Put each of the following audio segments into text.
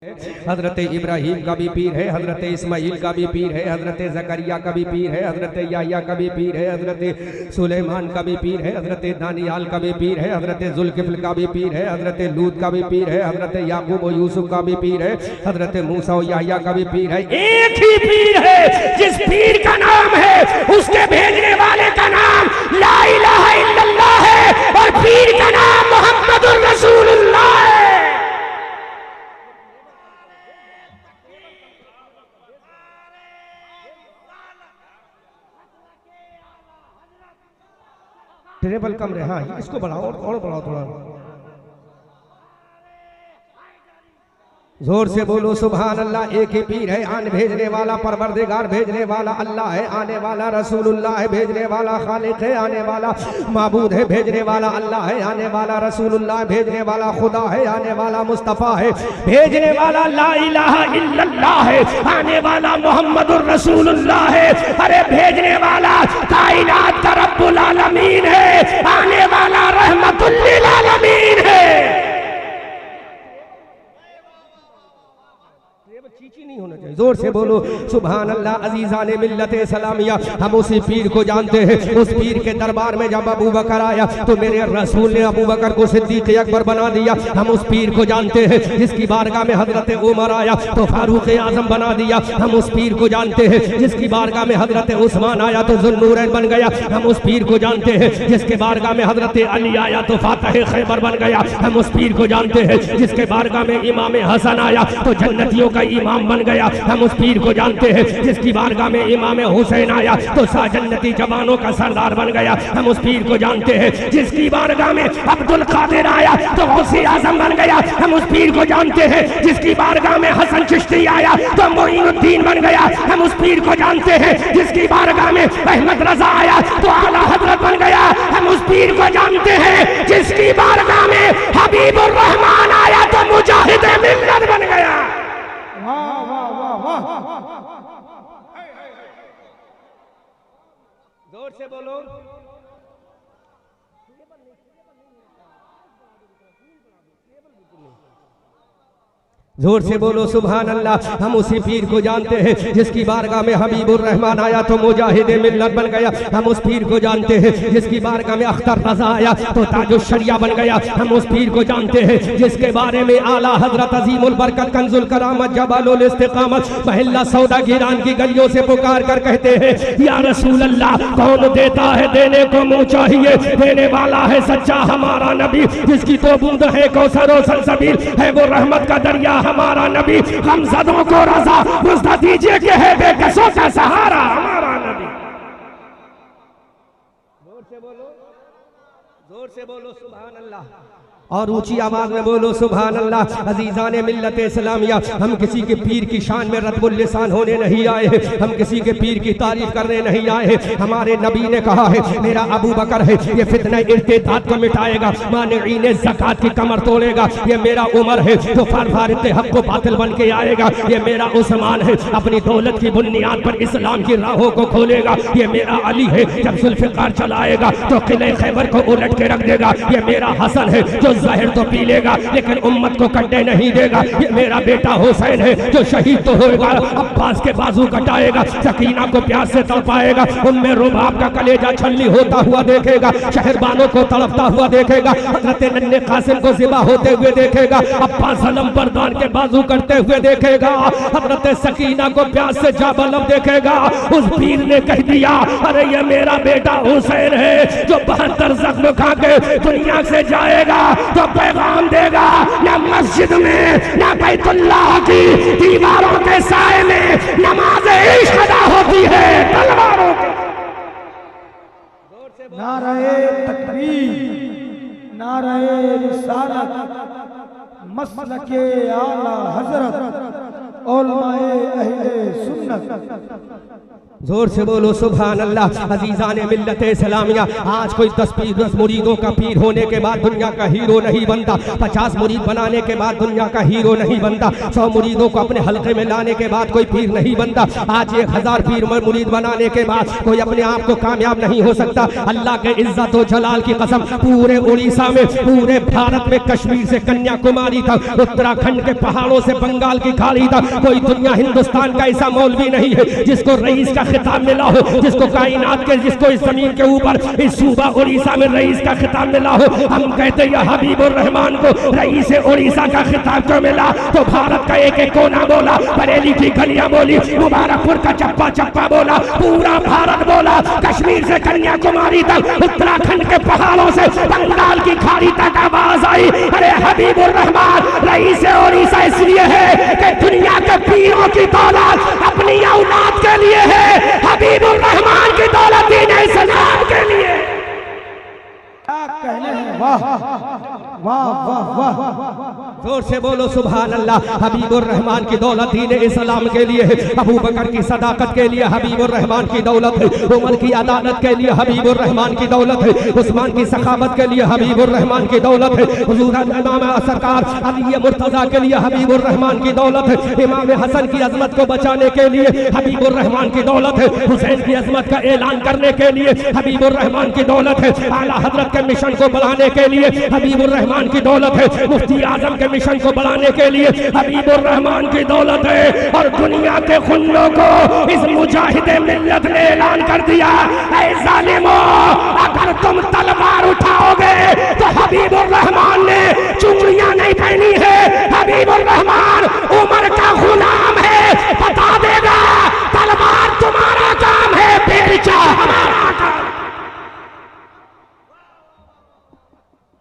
हजरत इब्राहीम का भी पीर है, हजरत इस्माइल का भी पीर है, हजरत जकरिया का भी पीर है, हजरत याह्या का भी पीर है, हजरत सुलेमान का भी पीर है, हजरत दानियाल का भी पीर है, हजरत जुल्किफ्ल का भी पीर है, हजरत लूत का भी पीर है, हजरत याकूब और यूसुफ का भी पीर है, हजरत मूसा और याह्या का भी पीर है। एक ही पीर है, जिस पीर का नाम है उसके भेजने वाले का नाम ला इलाहा इल्लल्लाह है और पीर का नाम मुहम्मदुर रसूलुल्लाह है। ट्रेबल कम रहे, हाँ इसको बढ़ाओ और बढ़ाओ थोड़ा, जोर से बोलो सुभान अल्लाह। एक ही पीर है, आन भेजने वाला परवरदिगार भेजने वाला अल्लाह है, आने वाला रसूलुल्लाह है, भेजने वाला खालिक है, आने वाला माबूद है, भेजने वाला अल्लाह है, आने वाला रसूलुल्लाह, भेजने वाला खुदा है, आने वाला मुस्तफ़ा है, भेजने वाला ला इलाहा इल्लल्लाह है, आने वाला मुहम्मदुर रसूलुल्लाह है। अरे भेजने वाला कायनात का रब्बुल आलमीन है, आने वाला रहमतुल लिल आलमीन है। चीची नहीं होना चाहिए, जोर से बोलो सुभान अल्लाह। अजीज़ाने मिल्लत सलामिया, हम उसी पीर को जानते हैं। उस पीर के दरबार में जब अबू बकर आया तो मेरे रसूल ने अबू बकर को सिद्दीक़ अकबर बना दिया। हम उस पीर को जानते हैं। जिसकी बारगाह में हजरत उमर आया तो फारूक आजम बना दिया। हम उस पीर को जानते हैं। जिसकी बारगाह में हजरत उस्मान आया तो ज़ुन्नूरैन बन गया। हम उस पीर को जानते हैं। जिसके बारगाह में हजरत अली आया तो फातह खैबर बन गया। हम उस पीर को जानते हैं। जिसके बारगाह में इमाम हसन आया तो जन्नतियों का इमाम बन गया। हम उस पीर को जानते हैं। जिसकी बारगाह में इमाम हुसैन आया तो जन्नती जवानों का सरदार बन गया। हम उस पीर को जानते हैं। जिसकी बारगाह में अब्दुल कादिर आया तो गौसे आजम बन गया। हम उस पीर को जानते हैं। जिसकी बारगाह में हसन चिश्ती आया तो मोइनुद्दीन बन गया। हम उस पीर को जानते हैं। जिसकी बारगाह में अहमद रजा आया तो आला हजरत बन गया। हम उस पीर को जानते हैं। जिसकी बारगाह में हबीबुर रहमान आया तो मुजाहिद मिल्लत बन गया। जोर से बोलो जोर से बोलो सुभान अल्लाह। हम उसी पीर को जानते हैं। जिसकी बारगाह में हबीबुर रहमान आया तो मुजाहिद मिल्लत बन गया। हम उस पीर को जानते हैं। जिसकी बारगाह में अख्तर रजा आया तो ताजुश शरिया बन गया। हम उस पीर को जानते हैं। जिसके बारे में आला हजरत अजीमुल बरकत कंजुल करामत जबालुल इस्तिकामत महल्ला सौदा गिरान की गलियों से पुकार कर कहते हैं या रसूल अल्लाह, कौन देता है देने को मुँह चाहिए, देने वाला है सच्चा हमारा नबी। जिसकी तो बूंद है कौसर और सलसबील है वो रहमत का दरिया हमारा नबी। गमज़दों को रज़ा रुज़ा दीजिए कि है बेकसों का सहारा हमारा नबी। जोर से बोलो सुभान अल्लाह और ऊंची आवाज में बोलो सुभान अल्लाह। अजीज़ाने मिल्लत इस्लामिया, हम किसी के पीर की शान में रत्बुल लिसान होने नहीं आए हैं। हम किसी के पीर की तारीफ करने नहीं आए हैं। हमारे नबी ने कहा है मेरा अबू बकर है, ये फितना इर्तिदाद को मिटाएगा, मानिईन ज़कात की कमर तोड़ेगा। ये मेरा उमर है जो फारिक़ हक़ को बातिल बन के आएगा। ये मेरा उस्मान है अपनी दौलत की बुनियाद पर इस्लाम की राहों को खोलेगा। ये मेरा अली है जब जुल्फ़िकार चलाएगा तो किले खैबर को उलट के रख देगा। ये मेरा हसन है जो ज़हर तो पी लेगा लेकिन उम्मत को कटने नहीं देगा। ये मेरा बेटा हुसैन है जो शहीद तो होगा, अब्बास के बाजू कटाएगा, सकीना को प्यास से तड़पाएगा, उम्मे रुबाब का कलेजा छलनी होता हुआ देखेगा, शहरबानों को तड़पता हुआ देखेगा, हज़रत नन्हे कासिम को ज़िबा होते हुए देखेगा, अब्बास अलम बरदान के बाजू कटते हुए देखेगा, हज़रत सकीना को प्यास से जाबलब देखेगा। उस पीर ने कह दिया अरे ये मेरा बेटा हुसैन है जो 72 ज़ख्म खा के दुनिया से जाएगा तो पैगाम देगा न मस्जिद में न बैतुल्लाह की दीवारों के साए में नमाज इश्क अदा होती है तलवारों के। नारे तकबीर, नारे रिसालत, मसलके आला हजरत, उलमाए अहले सुन्नत। जोर से बोलो सुभान अल्लाह। अजीजान मिल्लत इस्लामिया, आज कोई 10 मुरीदों का पीर होने के बाद दुनिया का हीरो नहीं बनता। 50 मुरीद बनाने के बाद दुनिया का हीरो नहीं बनता। 100 मुरीदों को अपने हल्के में लाने के बाद कोई पीर नहीं बनता। आज 1000 पीर मुरीद बनाने के बाद कोई अपने आप को कामयाब नहीं हो सकता। अल्लाह के इज्जत और जलाल की कसम, पूरे उड़ीसा में, पूरे भारत में, कश्मीर से कन्याकुमारी तक, उत्तराखंड के पहाड़ों से बंगाल की खाड़ी तक, कोई दुनिया हिंदुस्तान का ऐसा मौलवी नहीं है जिसको रईस का खिताब मिला हो, जिसको कायनात के, जिसको इस जमीन के ऊपर इस सूबा उड़ीसा में रईस का खिताब मिला हो। हम कहते हैं हबीबुर रहमान को रईस उड़ीसा का खिताब क्यों मिला? तो भारत का एक एक कोना बोला, बरेली की गलियां बोली, मुबारकपुर का चप्पा चप्पा बोला, पूरा भारत बोला, कश्मीर से कन्याकुमारी तक, उत्तराखंड के पहाड़ों से बंगाल की खाड़ी तक आवाज आई, अरे हबीबुर रहमान रईस उड़ीसा इसलिए है कि दुनिया के पीरों की दौलत अपनी औलाद के लिए है, हबीबुर रहमान की दौलत दीन इस्लाम के लिए। क्या कहने हैं, वाह वाह वाह वाह। जोर से बोलो सुभान अल्लाह। हबीबुर रहमान की दौलत दीन इस्लाम के लिए है, अबू बकर की सदाकत के लिए हबीबुर रहमान की दौलत है, उमर की अदालत के लिए हबीबुर रहमान की दौलत है, उस्मान की सखावत के लिए हबीबुर रहमान की दौलत है, हुजूर इमाम सरकार अली मुर्तजा के लिए हबीबुर रहमान की दौलत है, इमाम हसन की अजमत को बचाने के लिए हबीबुर रहमान की दौलत है, हुसैन की अजमत का ऐलान करने के लिए हबीबुर रहमान की दौलत है, आला हजरत के मिशन को बढ़ाने के लिए हबीबुर रहमान की दौलत है, मुफ्ती आजम के मिशन को बढ़ाने के लिए हबीबुर रहमान की दौलत है। और दुनिया के खुल्लों को इस मुजाहिदे मिल्लत ने ऐलान कर दिया, ऐ जालिमो, अगर तुम तलवार उठाओगे तो हबीबुर रहमान ने चूड़ियां नहीं पहनी है, हबीबुर रहमान उमर का गुलाम है, बता देगा तलवार तुम्हारा काम है, बेलचा हमारा काम।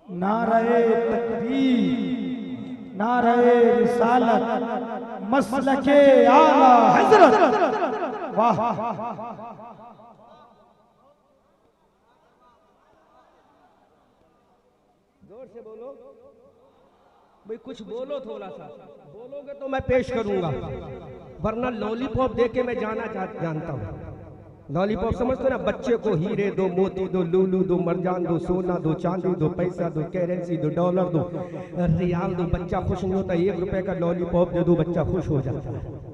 नारे तकबीर, नारे रिसालत, मसलके आला हजरत, वाह। जोर से बोलो भाई, कुछ बोलो, थोड़ा सा बोलोगे तो मैं पेश करूंगा, वरना लॉलीपॉप दे के मैं जानता हूँ। लॉलीपॉप समझते हो ना, बच्चे को हीरे दो, मोती दो, लूलू दो, मरजान दो, सोना दो, चांदी दो, पैसा दो, करेंसी दो, डॉलर दो, रियाल दो, बच्चा खुश नहीं होता। 1 रुपए का लॉलीपॉप दे दो, बच्चा खुश हो जाता है।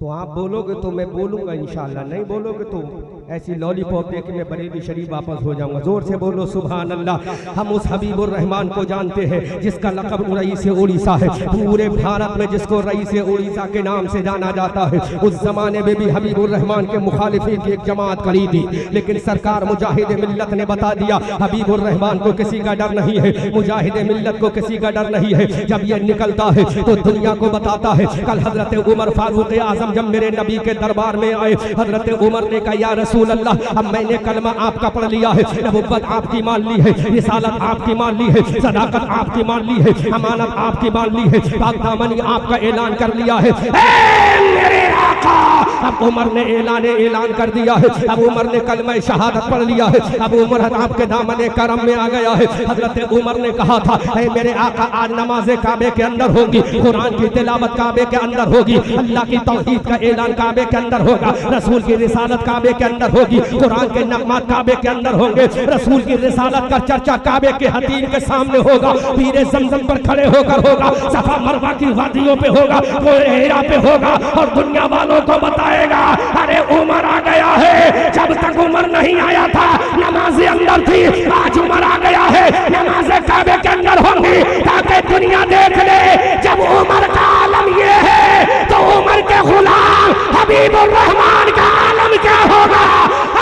तो आप बोलोगे तो मैं बोलूंगा इंशाल्लाह, नहीं बोलोगे तो ऐसी लॉलीपॉप दे के मैं बरेली शरीफ वापस हो जाऊंगा। जोर से बोलो सुभान अल्लाह। हम उस हबीबुर रहमान को जानते हैं जिसका लक़ब रईस उड़ीसा है, पूरे भारत में जिसको रईस उड़ीसा के नाम से जाना जाता है। उस जमाने में भी हबीबुर रहमान के मुखालिफिन की एक जमात खड़ी थी, लेकिन सरकार मुजाहिद मिल्लत ने बता दिया हबीबुर रहमान को किसी का डर नहीं है, मुजाहिद मिल्लत को किसी का डर नहीं है। जब ये निकलता है तो दुनिया को बताता है। कल हजरत उमर फारूक आजम जब मेरे नबी के दरबार में आए, हजरत उमर ने कहा या रसूल अल्लाह, अब मैंने कलमा आपका पढ़ लिया है, नबुव्वत आपकी मान ली है, रिसालत आपकी मान ली है, सदाकत आपकी मान ली है, अमानत आपकी मान ली है, पाक दामनी आपका ऐलान कर लिया है। मेरे आका, अब उमर ने ऐलान कर दिया है, अब उमर ने कलमा शहादत पढ़ लिया है, अब उमर आपके दामने करम में आ गया है। हजरत उमर ने कहा था मेरे आका आज नमाज़े काबे के अंदर होगी, कुरान की तिलावत काबे के अंदर होगी, अल्लाह की तौहीद का ऐलान काबे के अंदर होगा, रसूल की रिसालत काबे के अंदर होगी, कुरान के नगमात काबे के अंदर होंगे, रसूल की रिसालत का चर्चा काबे के हतीम के सामने होगा, पीरे ज़मज़म पर खड़े होकर होगा, सफा मरवा की वादियों पे होगा, कोई हेरा पे होगा, और दुनिया वालों को बताएगा अरे उमर आ गया है। जब तक उमर नहीं आया था नमाज़ें अंदर थी, आज उमर आ गया है, नमाज़ें काबे के अंदर होंगी, ताकि दुनिया देख ले जब उमर का आलम ये है तो उमर के गुलाम हबीबुर रहमान का आलम क्या होगा।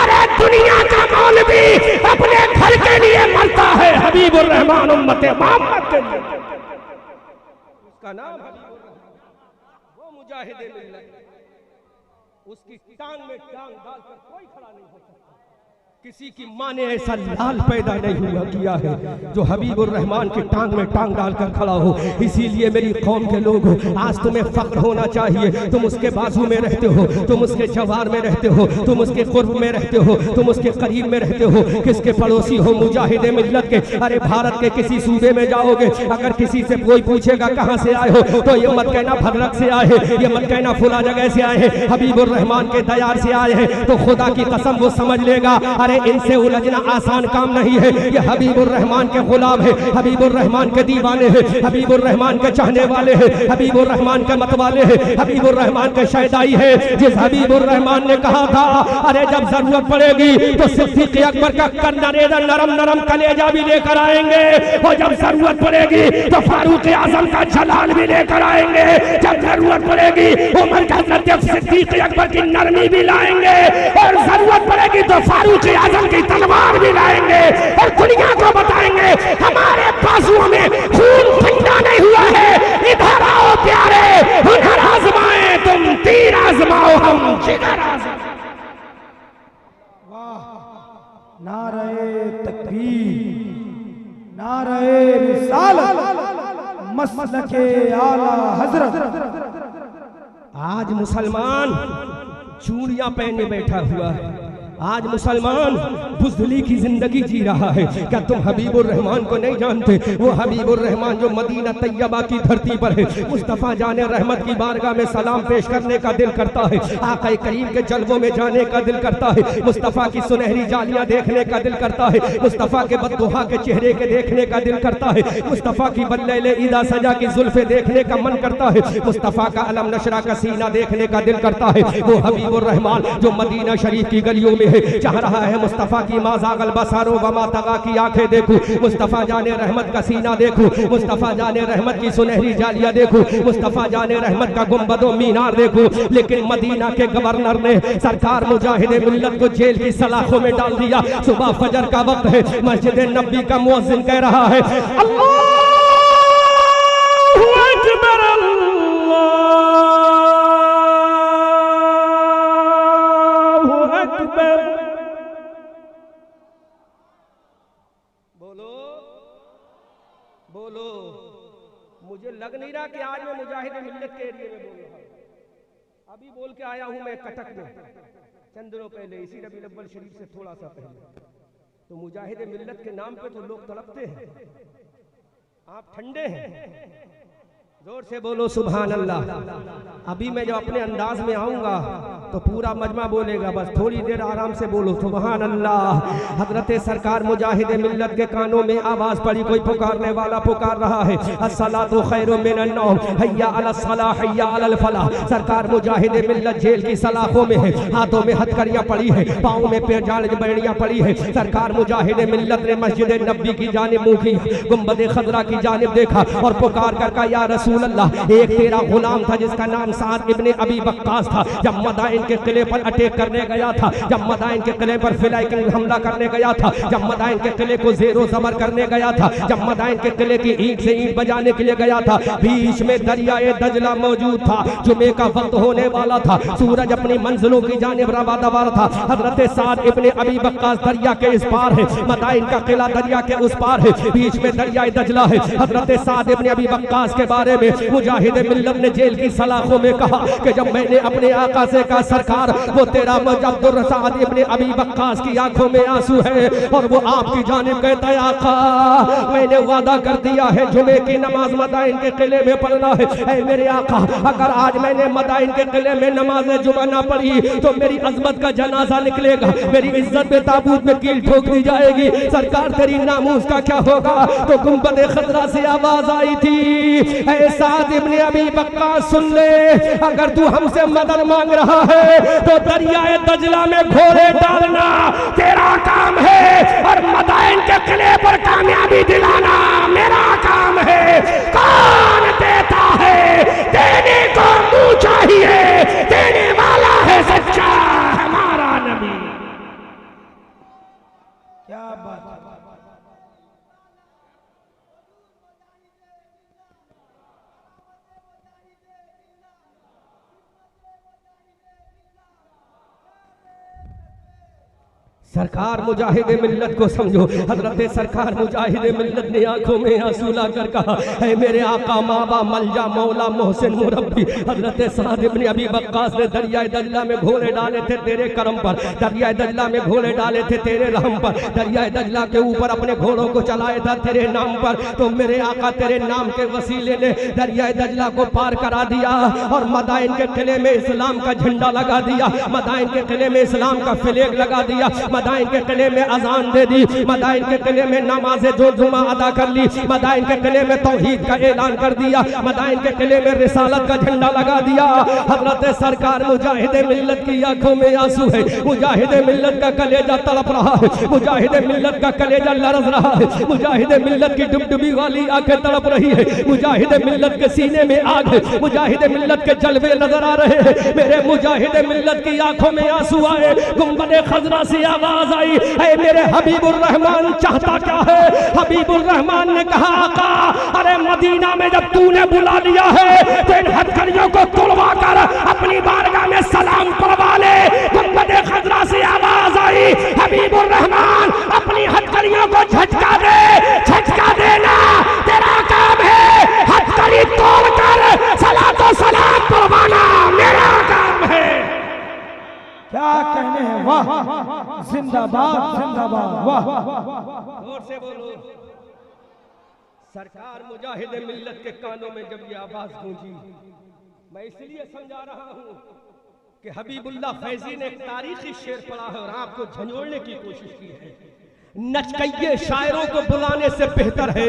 अरे दुनिया का मौलवी अपने घर के लिए मरता है, हबीबुर रहमान उम्मते मोहम्मद के लिए, उसका नाम हबीबुर रहमान, वो मुजाहिदे मिल्लत, उसकी टांग में टांग डालकर कोई खड़ा नहीं हो सकता। किसी की माँ ने ऐसा लाल पैदा नहीं हुआ किया है जो हबीबुर रहमान की टांग में टांग डालकर खड़ा हो। इसीलिए मेरी कौम के लोग आज तुम्हें फख्र होना चाहिए। तुम उसके बाजू में रहते हो, तुम उसके जवार में रहते हो, तुम उसके कुर्ब में रहते हो, तुम उसके करीब में रहते हो। किसके पड़ोसी हो? मुजाहिदे मिल्लत के। अरे भारत के किसी सूबे में जाओगे, अगर किसी से कोई पूछेगा कहाँ से आए हो, तो ये मत कहना भद्रक से आए हैं, ये मत कहना फुला जगह से आए हैं, हबीबुर रहमान के दयार से आए हैं। तो खुदा की कसम वो समझ लेगा अरे इनसे उलझना आसान काम नहीं है। ये हबीबुर रहमान के गुलाम है, हबीबुर रहमान के दीवाने हैं, हबीबुर रहमान के चाहने वाले हैं, हबीबुर रहमान के मतवाले हैं, हबीबुर रहमान के शहदाई है। जिस हबीबुर रहमान ने कहा था अरे जब जरूरत पड़ेगी तो सिद्दीक अकबर का नरम नरम कलेजा भी लेकर आएंगे, और जब जरूरत पड़ेगी तो फारूक आजम का जलाल भी लेकर आएंगे, जब जरूरत पड़ेगी उमर का सिद्दीक अकबर की नरमी भी लाएंगे, और जरूरत पड़ेगी तो फारूक आजम की तलवार भी लाएंगे, और दुनिया को बताएंगे हमारे बाजुओं में खून ठंडा नहीं हुआ है। इधर आओ प्यारे, उधर आजमाए, तुम तीर आजमाओ, हम जिगर आजमाए। नारे तकबीर, नारे रिसालत, मसलके आला हजरत। आज मुसलमान चूड़ियां पहने बैठा हुआ है, आज मुसलमान बुज़दिली की जिंदगी जी रहा है। क्या तुम हबीबुर रहमान को नहीं जानते? वो हबीबुर रहमान जो मदीना तैयबा की धरती पर है। मुस्तफ़ा जाने रहमत की बारगाह में सलाम पेश करने का दिल करता है, आक़ा करीम के जलवों में जाने का दिल करता है, मुस्तफ़ा की सुनहरी जालियां देखने का दिल करता है, मुस्तफ़ा के बद्दुहा के चेहरे के देखने का दिल करता है, मुस्तफ़ा की बल्लैले ईदा सजा की जुल्फे देखने का मन करता है, मुस्तफ़ा का अलम नशरा का सीना देखने का दिल करता है। वो हबीबुर रहमान जो मदीना शरीफ की गलियों में चाह रहा है मुस्तफ़ा की माज़ागल बसारो वमा तगा की आंखें देखूं, मुस्तफ़ा जाने रहमत का सीना देखूं, मुस्तफ़ा जाने रहमत की सुनहरी जालियां देखूं, मुस्तफ़ा जाने रहमत का गुंबदो मीनार देखूं। लेकिन मदीना के गवर्नर ने सरकार मुजाहिद मिल्लत को जेल की सलाखों में डाल दिया। सुबह फजर का वक्त है, मस्जिद नबी का मुअज्जिन कह रहा है अल्लाहु अकबर, बोलो। मुझे लग नहीं रहा कि आज मैं मुजाहिद मिल्लत के एरिए में बोल रहा हूं। अभी बोल के आया हूं मैं कटक में चंद दिनों पहले, इसी रबीउल अव्वल शरीफ से थोड़ा सा पहले। तो मुजाहिद मिल्लत के नाम पे तो लोग तड़पते हैं, आप ठंडे हैं। जोर से बोलो सुभान अल्लाह। अभी मैं जब अपने अंदाज में आऊंगा तो पूरा मजमा बोलेगा, बस थोड़ी देर आराम से बोलो सुभान अल्लाह। हजरत सरकार मुजाहिद मिल्लत के कानों में आवाज पड़ी, कोई पुकारने वाला पुकार रहा है अस्सलातु खैरुम मिनन नौम, हय्या अलस सलाह हय्या अलल फलाह। सरकार मुजाहिद मिल्लत जेल की सलाखों में है, हाथों में हथकड़ियां पड़ी है, पाँव में पेजाड़ बेड़ियां पड़ी है। सरकार मुजाहिद मिल्लत ने मस्जिद नबी की जानिब मुंह किया, गुंबद खजरा की जानिब देखा और पुकार कर कहा या रसूल अल्लाह। एक तेरा गुलाम था जिसका नाम साद इब्ने अबी वक्कास था, जब मदाइन के किले पर अटैक करने गया था, जब मदाइन के किले पर फिलाइकिंग हमला करने गया था, जब मदाइन के किले को जेरो जबर करने गया था, जब मदाइन के किले की ईंट से ईंट बजाने के लिए गया था, बीच में दरियाए दजला मौजूद था। जुमे का वक्त होने वाला था, सूरज अपनी मंजिलों की जानिब रवादावार था। हजरत साद इब्ने अबी वक्कास दरिया के इस पार है, मदाइन का किला दरिया के उस पार है, बीच में दरियाए दजला है। हजरत साद इब्ने अबी वक्कास के बारे में मुजाहिद मिल्लत ने जेल की सलाखों में कहा कि जब मैंने अपने आका से कहा सरकार वो तेरा अब्दुर साद इब्ने अबी वक्कास की आंखों में आंसू है और वो आपकी जानिब कहता है आका मैंने वादा कर दिया है जुमे की नमाज मदाइन के किले में पढ़ना है। ऐ मेरे आका अगर आज मैंने मदाइन के किले में नमाज जुमा ना पढ़ी तो मेरी अजमत का जनाजा निकलेगा, मेरी इज्जत में ताबूत में कील ठोक दी जाएगी। सरकार तेरी नामूस का क्या होगा? तो गुंबद खजरा से आवाज आई थी साद इब्ने अबी वक्कास सुन ले, अगर तू हमसे मदद मांग रहा है तो दरियाए दजला में घोड़े डालना तेरा काम है और मदाइन के किले पर कामयाबी दिलाना मेरा काम है। कौन देता है? देने को मुंह चाहिए, देने वाला है सच्चा हमारा नबी। क्या बात है। सरकार मुजाहिद मिल्लत को समझो। हजरत सरकार मुजाहिद मिल्लत ने आंखों में आंसू लाकर कहा, है मेरे आका माबा मलजा मौला मोहसिन मुरब्बी। हजरत साद इब्न अबी वक्कास ने दरियाए दजला में घोड़े डाले थे तेरे करम पर, दरियाए दजला में घोड़े डाले थे तेरे रहम पर, दरियाए दजला के ऊपर अपने घोड़ों को चलाया था तेरे नाम पर। तो मेरे आका तेरे नाम के वसीले ने दरियाए दजला को पार करा दिया और मदाइन के किले में इस्लाम का झंडा लगा दिया, मदाइन के किले में इस्लाम का फ्लैग लगा दिया, मदाइन के किले में अजान दे दी, मदाइन के किले में नमाज़े जो जुमा अदा कर ली, मदाइन के किले में तौहीद का ऐलान कर दिया, मदाइन के किले में रिसालत का झंडा लगा दिया। हजरत सरकार मुजाहिद मिल्लत की आंखों में आंसू है, मुजाहिद मिल्लत का कलेजा तड़प रहा है, मुजाहिद मिल्लत का कलेजा लरज रहा है, मुजाहिद मिल्लत की डुबडुबी वाली आंखें तड़प रही है, मुजाहिद मिल्लत के सीने में आग है, मुजाहिद मिल्लत के जलवे नजर आ रहे हैं। मेरे मुजाहिद मिल्लत की आंखों में आंसू आए, गुंबद खजरा से आवाज आई, ऐ मेरे हबीबुर रहमान चाहता क्या है? हबीबुर रहमान ने कहा, आका अरे मदीना में जब तूने बुला लिया है तो इन हथकड़ियों को तोड़वा कर अपनी बारगाह में सलाम पढ़वा ले। गुंबद खजरा से आवाज आई, हबीबुर रहमान अपनी हथकड़ियों को झटका दे, झटका देना तेरा काम है, हथकड़ी तोड़कर सलातो सलाम पढ़वाना मेरा काम है। क्या कहने हैं, वाह जिंदाबाद जिंदाबाद, वाह जोर से बोलो। सरकार मुजाहिद मिल्लत के कानों में जब ये आवाज गूंजी, मैं इसलिए समझा रहा हूं कि हबीबुल्लाह फैजी ने एक तारीखी शेर पढ़ा है और आपको झंझोड़ने की कोशिश की है। नचकइये शायरों को बुलाने से बेहतर है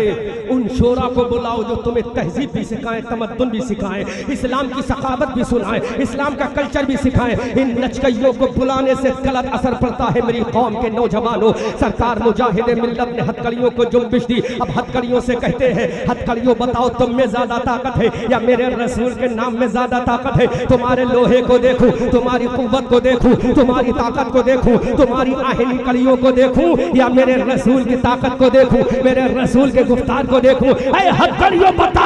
उन शोरा को बुलाओ जो तुम्हें तहजीब भी सिखाएं, तमद्दुन भी सिखाएं, इस्लाम की सखावत भी सुनाएं, इस्लाम का कल्चर भी सिखाएं। इन नचकइयों को बुलाने से गलत असर पड़ता है मेरी कौम के नौजवानों। सरकार मुजाहिद मिल्लत ने हथकड़ियों को जुम्बिश दी। अब हथकड़ियों से कहते हैं, हथकड़ियों बताओ तुम में ज्यादा ताकत है या मेरे रसूल के नाम में ज्यादा ताकत है? तुम्हारे लोहे को देखूं, तुम्हारी कुव्वत को देखूं, तुम्हारी ताकत को देखूं, तुम्हारी आहनी कड़ियों को देखूं या मेरे रसूल की ताकत को देखूं, मेरे रसूल के गुफ्तार को देखूं? ऐ हथकड़ियों बता,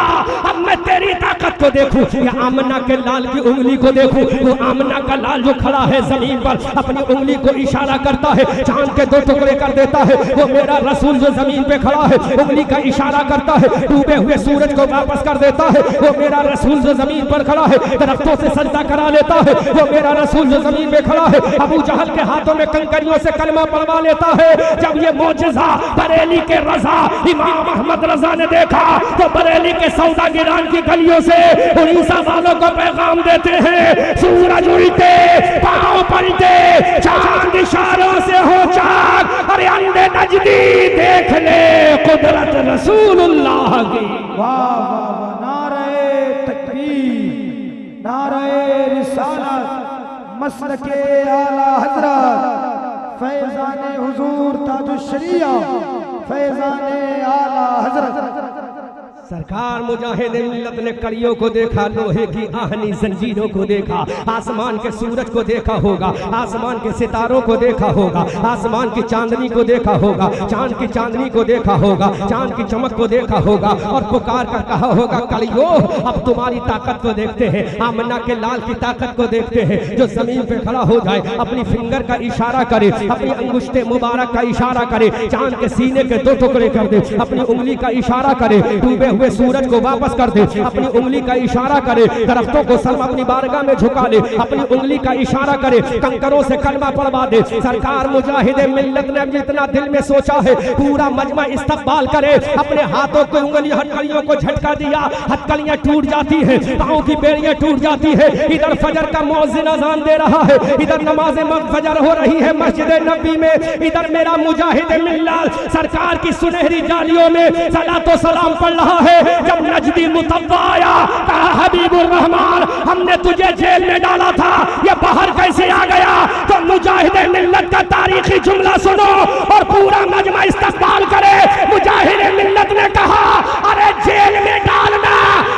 अब मैं तेरी ताकत को देखूं या आमना के लाल की उंगली को देखूं? वो आमना का लाल जो खड़ा है जमीन पर अपनी उंगली को इशारा करता है, चांद के दो टुकड़े कर देता है। वो मेरा रसूल जो जमीन पे खड़ा है उंगली का इशारा करता है, डूबे हुए सूरज को वापस कर देता है। वो मेरा रसूल जो जमीन पर खड़ा है दरख्तों से सजदा करा लेता है। वो मेरा रसूल जो जमीन पे खड़ा है अबू जहल के हाथों में कंकरियों से कलमा पढ़वा लेता है। जब ये मौजज़ा बरेली के रजा इमाम अहमद रजा ने देखा तो बरेली के सौदागिरान की गलियों से उड़ीसा वालों को पैगाम देते हैं, सूरज उल्टे पांव पलटे, चांद इशारों से हो चाक, अरे अंधे नजदी देख ले कुदरत रसूलुल्लाह की। वाह वाह, नारे तकबीर, नारे रिसालत, मसलके आला हजरत फैजाने हुजूर ताजुश्शरिया, फैजाने आला हजरत। सरकार मुजाहिद मिल्लत ने कड़ियों को देखा, लोहे की आहनी जंजीरों को देखा, आसमान के सूरज को देखा होगा, आसमान के सितारों को देखा होगा, आसमान की चांदनी को देखा होगा, चांद की चांदनी को देखा होगा, चांद की चमक को देखा होगा और पुकार कर कहा होगा, कड़ियों अब तुम्हारी ताकत को देखते हैं। आमना के लाल की ताकत को देखते हैं जो जमीन पे खड़ा हो जाए, अपनी फिंगर का इशारा करे, अपनी अंगुश्ते मुबारक का इशारा करे, चांद के सीने के दो टुकड़े कर दे, अपनी उंगली का इशारा करे, डूबे हुए सूरज को वापस कर दे, अपनी उंगली का इशारा करे, दरख्तों को सर अपनी बारगाह में झुका ले, अपनी उंगली का इशारा करे, कंकरों से कलमा पढ़वा दे। सरकार मुजाहिद मिल्लत ने जितना दिल में सोचा है पूरा मजमा इस्तकबाल करे, अपने हाथों को उंगली हथकड़ियों को झटका दिया, हथकड़ियां टूट जाती हैं, पांव की बेड़ियां टूट जाती है। इधर फजर का मुअज्जिन अजान दे रहा है, इधर नमाज फजर हो रही है मस्जिद नबी में, इधर मेरा मुजाहिद मिल्लत सरकार की सुनहरी जालियों में सलातो सलाम पढ़ रहा है। जब नजदी मुतव्वा आया कहा, हबीबुर रहमान हमने तुझे जेल में डाला था, ये बाहर कैसे आ गया? तो मुजाहिद मिल्लत का तारीखी जुमला सुनो और पूरा मजमा इस्तकबाल करे। मुजाहिद मिल्लत ने कहा, अरे जेल में डालना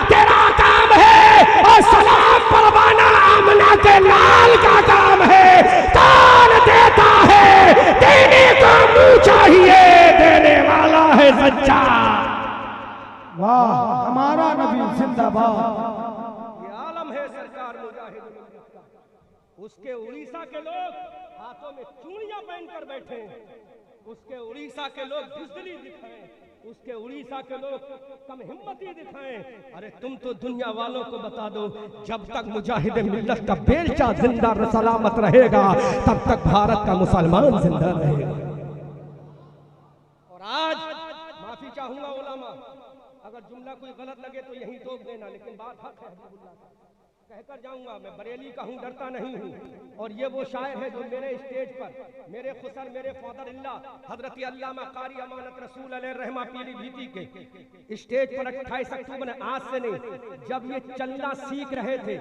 तेरा काम है और सलाम पढ़वाना आमना के लाल का काम है। कौन देता है? देने को मुंह चाहिए, देने वाला है सच्चा। वाह, हमारा नबी जिंदाबाद। ये आलम है सरकार मुजाहिद मिल्लत का। उसके उड़ीसा के लोग हाथों में चूड़ियां पहनकर बैठे हैं, उसके उड़ीसा के लोग बुज़दिली दिखाएं, उसके उड़ीसा के लोग कम हिम्मती दिखाएं। अरे तुम तो दुनिया वालों को बता दो, जब तक मुजाहिद मिल्लत का बेलचा जिंदा सलामत रहेगा तब तक भारत का मुसलमान जिंदा रहेगा। और आज माफी चाहूंगा उलमा, अगर जुमला कोई गलत लगे तो यही टोक देना, लेकिन बात हक है, हबीबुल्लाह कहकर जाऊंगा। मैं बरेली का हूँ, डरता नहीं हूँ। और ये वो शायर है जो मेरे स्टेज पर, मेरे खुसर, मेरे फादर इल्लाह हजरत अल्लामा कारी अमानत रसूल अलैहि रहमा पीलीभीत के स्टेज पर 28 अक्टूबर, आज से नहीं, जब ये चलना सीख रहे थे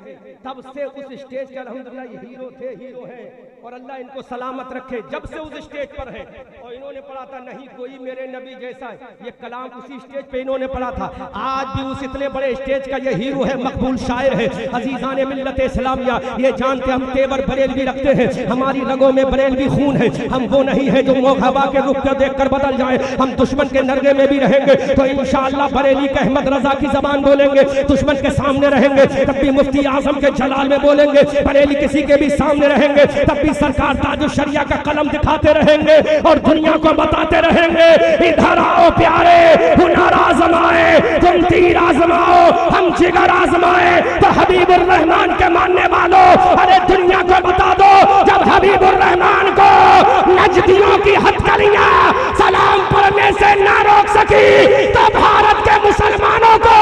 तब से उस स्टेज के अल्हम्दुलिल्लाह ये हीरो थे, हीरो हैं, और अल्लाह इनको सलामत रखे। जब से उस स्टेज पर है और इन्होंने पढ़ा था नहीं कोई मेरे नबी जैसा है, ये कलाम उसी स्टेज पे इन्होंने पढ़ा था। आज भी उस इतने बड़े स्टेज का ये हीरो है, मकबूल शायर है। अजीजान मिल्लत इस्लामिया ये जानते हम तेवर बरेलवी रखते हैं, हमारी रगों में बरेलवी खून है। हम वो नहीं है जो मोहबा के रुख को देखकर बदल जाए। हम दुश्मन के नरगे में भी रहेंगे तो इंशाअल्लाह बरेली के अहमद रजा की जबान बोलेंगे, दुश्मन के सामने रहेंगे तब भी मुफ्ती आजम के जलाल में बोलेंगे, बरेली किसी के भी सामने रहेंगे तब भी सरकार ताजुल शरिया का कलम दिखाते रहेंगे और दुनिया को बताते रहेंगे इधर आओ प्यारे, हुनर आजमाए, तुम तीर आजमाओ, हम जिगर आजमाए। तो हबीबुर रहमान के मानने वालों, अरे दुनिया को बता दो, जब हबीबुर रहमान को नजदियों की हथकड़ियां सलाम पढ़ने से ना रोक सकी तो भारत के मुसलमानों को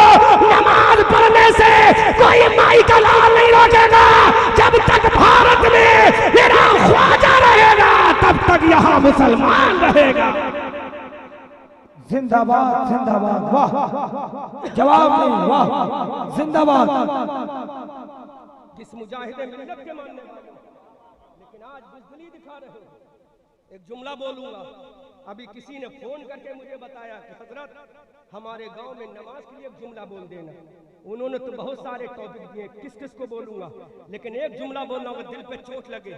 नमाज पढ़ने से कोई माई का लाल नहीं रोकेगा। जब तक भारत में मेरा ख्वाजा रहेगा तब तक यहाँ मुसलमान रहेगा। जिंदाबाद जिंदाबाद, वाह, जवाब नहीं, वाह, जिंदाबाद। किस मुजाहिदे मिल्लत के मानने वाले, लेकिन आज बुज़दिली दिखा रहे हो। एक जुमला बोलूंगा, अभी किसी ने फोन करके मुझे बताया कि हजरत हमारे गांव में नमाज के लिए एक जुमला बोल देना। उन्होंने तो बहुत सारे टॉपिक दिए, किस किस को बोलूंगा, लेकिन एक जुमला बोलना होगा, दिल पे चोट लगे।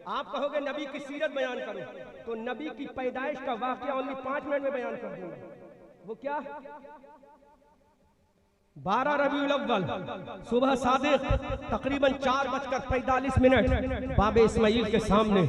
आप कहोगे नबी की सीरत बयान करो, तो नबी की पैदाइश का वाकया ओनली 5 मिनट में बयान कर दूंगा। वो क्या? 12 रबीउल अव्वल सुबह सादिक तकरीबन 4:45 बाबे इस्माइल के सामने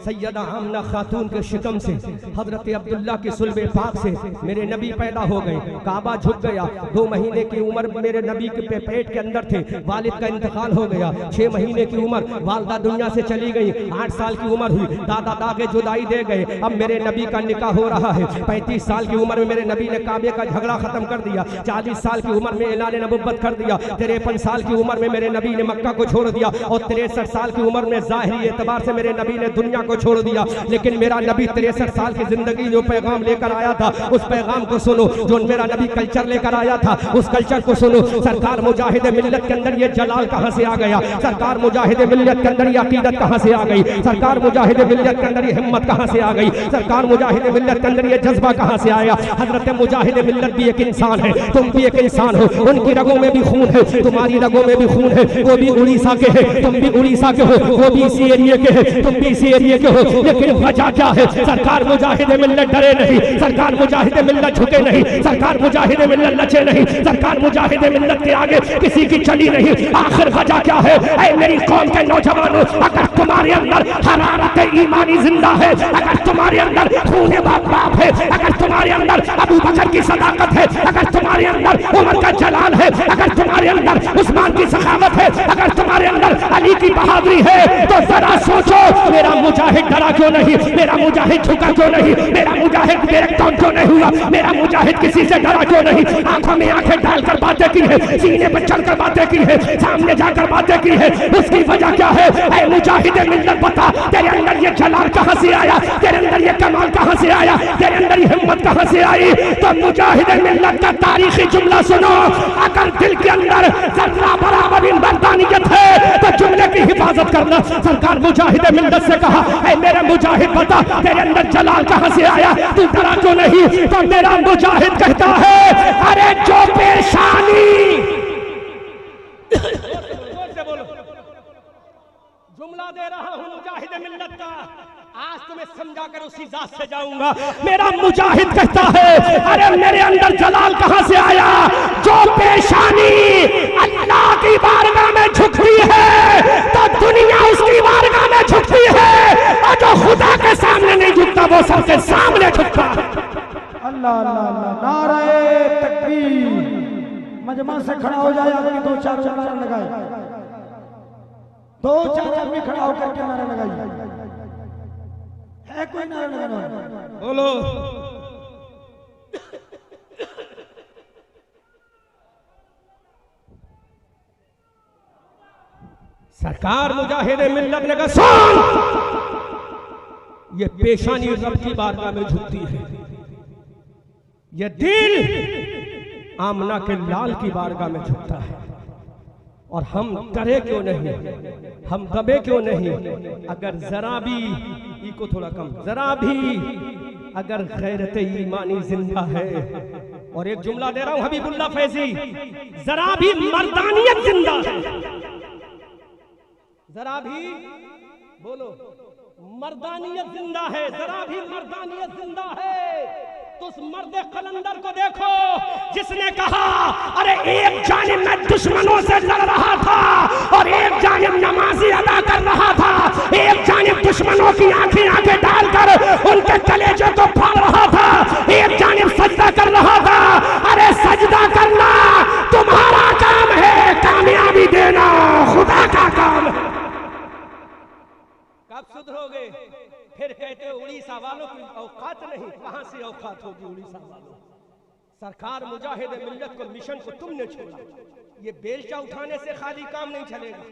सैयदा आमना खातून के शिकम से हजरत अब्दुल्ला की सुल्बे पाक से मेरे नबी पैदा हो गए। काबा झुक गया। 2 महीने की उम्र मेरे नबी के पेट के अंदर थे। वालिद का इंतकाल हो गया। 6 महीने की उम्र वालदा दुनिया से चली गई। 8 साल की उम्र हुई, दादा दागे जुदाई दे गए। अब मेरे नबी का निकाह हो रहा है। 35 साल की उम्र में मेरे नबी ने काबे का झगड़ा खत्म कर दिया। 40 साल की उम्र में ऐलान नबुव्वत कर दिया। 53 साल की उम्र में मेरे नबी ने मक्का को छोड़ दिया और 63 साल की उम्र में ज़ाहिरी एतबार से मेरे नबी ने दुनिया को छोड़ दिया। लेकिन मेरा नबी 63 साल की जिंदगी जो पैगाम लेकर आया था उस पैगाम को सुनो। जो मेरा नबी कल्चर लेकर आया था उस कल्चर को सुनो। सरकार मुजाहिद मिल्लत के अंदर ये जलाल कहां से आ गया? सरकार मुजाहिद मिल्लत के अंदर ये अकीदत कहां से आ गई? सरकार मुजाहिद मिल्लत के अंदर ये हिम्मत कहां से आ गई? सरकार मुजाहिद मिल्लत के अंदर ये जज्बा कहां से आया? हजरत मुजाहिद मिल्लत भी एक इंसान है, तुम भी एक इंसान हो। उनकी रगों में भी खून है, तुम्हारी रगों में भी खून है। वो भी उड़ीसा के हैं, तुम भी उड़ीसा के हो। वो भी इसी एरिया के हैं, तुम भी इसी एरिया के हो। लेकिन वजह क्या है? सरकार मुजाहिद मिल्लत डरे नहीं, सरकार मुजाहिद मिल्लत झुके नहीं, सरकार मुजाहिद मिल्लत लचे नहीं, सरकार मुजाहिद मिल्लत के आगे किसी की चली नहीं। आखिर वजह क्या है? ऐ मेरी कौम के नौजवानों, अगर तुम्हारे अंदर हरारत ईमानी जिंदा है, अगर तुम्हारे अंदर खून बाप है, अगर तुम्हारे अंदर अबू बकर की सदाकत है, अगर तुम्हारे अंदर उमर का जलाल है, अगर तुम्हारे अंदर उस्मान की सखावत है, अगर तुम्हारे अंदर अली की बहादुरी है, तो जरा सोचो मेरा मुजाहिद डरा क्यों नहीं? मेरा मुजाहिद झुका क्यों नहीं? मेरा मुजाहिद बेरकम क्यों नहीं हुआ? मेरा मुजाहिद किसी से डरा क्यों नहीं? आंखों में आंखें डालकर बातें की है, सीने पर चढ़कर बातें की है, सामने जाकर बातें की है। उसकी वजह क्या है? ऐ मुजाहिद मिल्लत बता, तेरे अंदर ये जलाल कहां से आया? तेरे अंदर ये कमाल कहां से आया? तेरे अंदर ये हिम्मत कहां से आई? तो मुजाहिद मिल्लत का तारीखी जुमला सुनो। अगर दिल के अंदर जर्रा बराबर बर्दानियत है तो जुमले की हिफाजत करना। सरकार मुजाहिद मिल्लत से कहा, ऐ मेरे मुजाहिद बता, तेरे अंदर जलाल कहां से आया? तू डरा क्यों नहीं? तो मेरा मुजाहिद कहता है, अरे जो पेशानी जुमला दे रहा हूं मुजाहिद मिल्लत का, आज तुम्हें समझा कर उसी जात से जाऊंगा। मेरा मुजाहिद कहता है, अरे मेरे अंदर जलाल कहां से आया? जो पेशानी अल्लाह की बारगाह में झुकती है तो दुनिया उसकी खुदा के सामने नहीं झुकता, वो सबके सामने झुकता। अल्लाह अल्लाह अल्लाह, नारे तकबीर। मजमा से खड़ा हो जाए आदमी, दो चार नारा लगाए, दो चार आदमी खड़ा होकर के नारा लगाइए। है कोई नारा लगाना? बोलो। सरकार मुजाहिद मिल्लत ने कहा सुन, ये पेशानी रब की बारगाह में झुकती है, ये दिल आमना के लाल की बारगाह में झुकता है। और हम डरे क्यों नहीं, हम दबे क्यों नहीं? अगर जरा भी, इको थोड़ा कम, जरा भी अगर गैरत ईमानी जिंदा है, और एक जुमला दे रहा हूं हबीबुल्लाह फैजी, जरा भी मर्दानियत जिंदा है, जरा भी बोलो मर्दानियत जिंदा है, जरा भी मर्दानियत जिंदा है, तो उस मर्द कलंदर को देखो जिसने कहा अरे एक जानिब मैं दुश्मनों से लड़ रहा था और एक जानिब नमाजी अदा कर रहा था, एक जानिब दुश्मनों की आंखें आगे डालकर उनके कलेजे को फाड़ रहा था, एक जानिब सजदा कर रहा था। अरे सजदा करना तुम्हारा काम है, कामयाबी देना खुदा का काम है। कब सुधरोगे? फिर कहते हो उड़ीसा वालों की औकात नहीं, कहां से औकात होगी उड़ीसा वालों? सरकार मुजाहिद मिल्लत को, मिशन को तुमने छोड़ा। ये बेलचा उठाने से खाली काम नहीं चलेगा,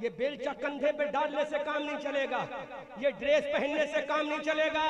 ये बेलचा कंधे पे डालने से काम नहीं चलेगा, ये ड्रेस पहनने से काम नहीं चलेगा।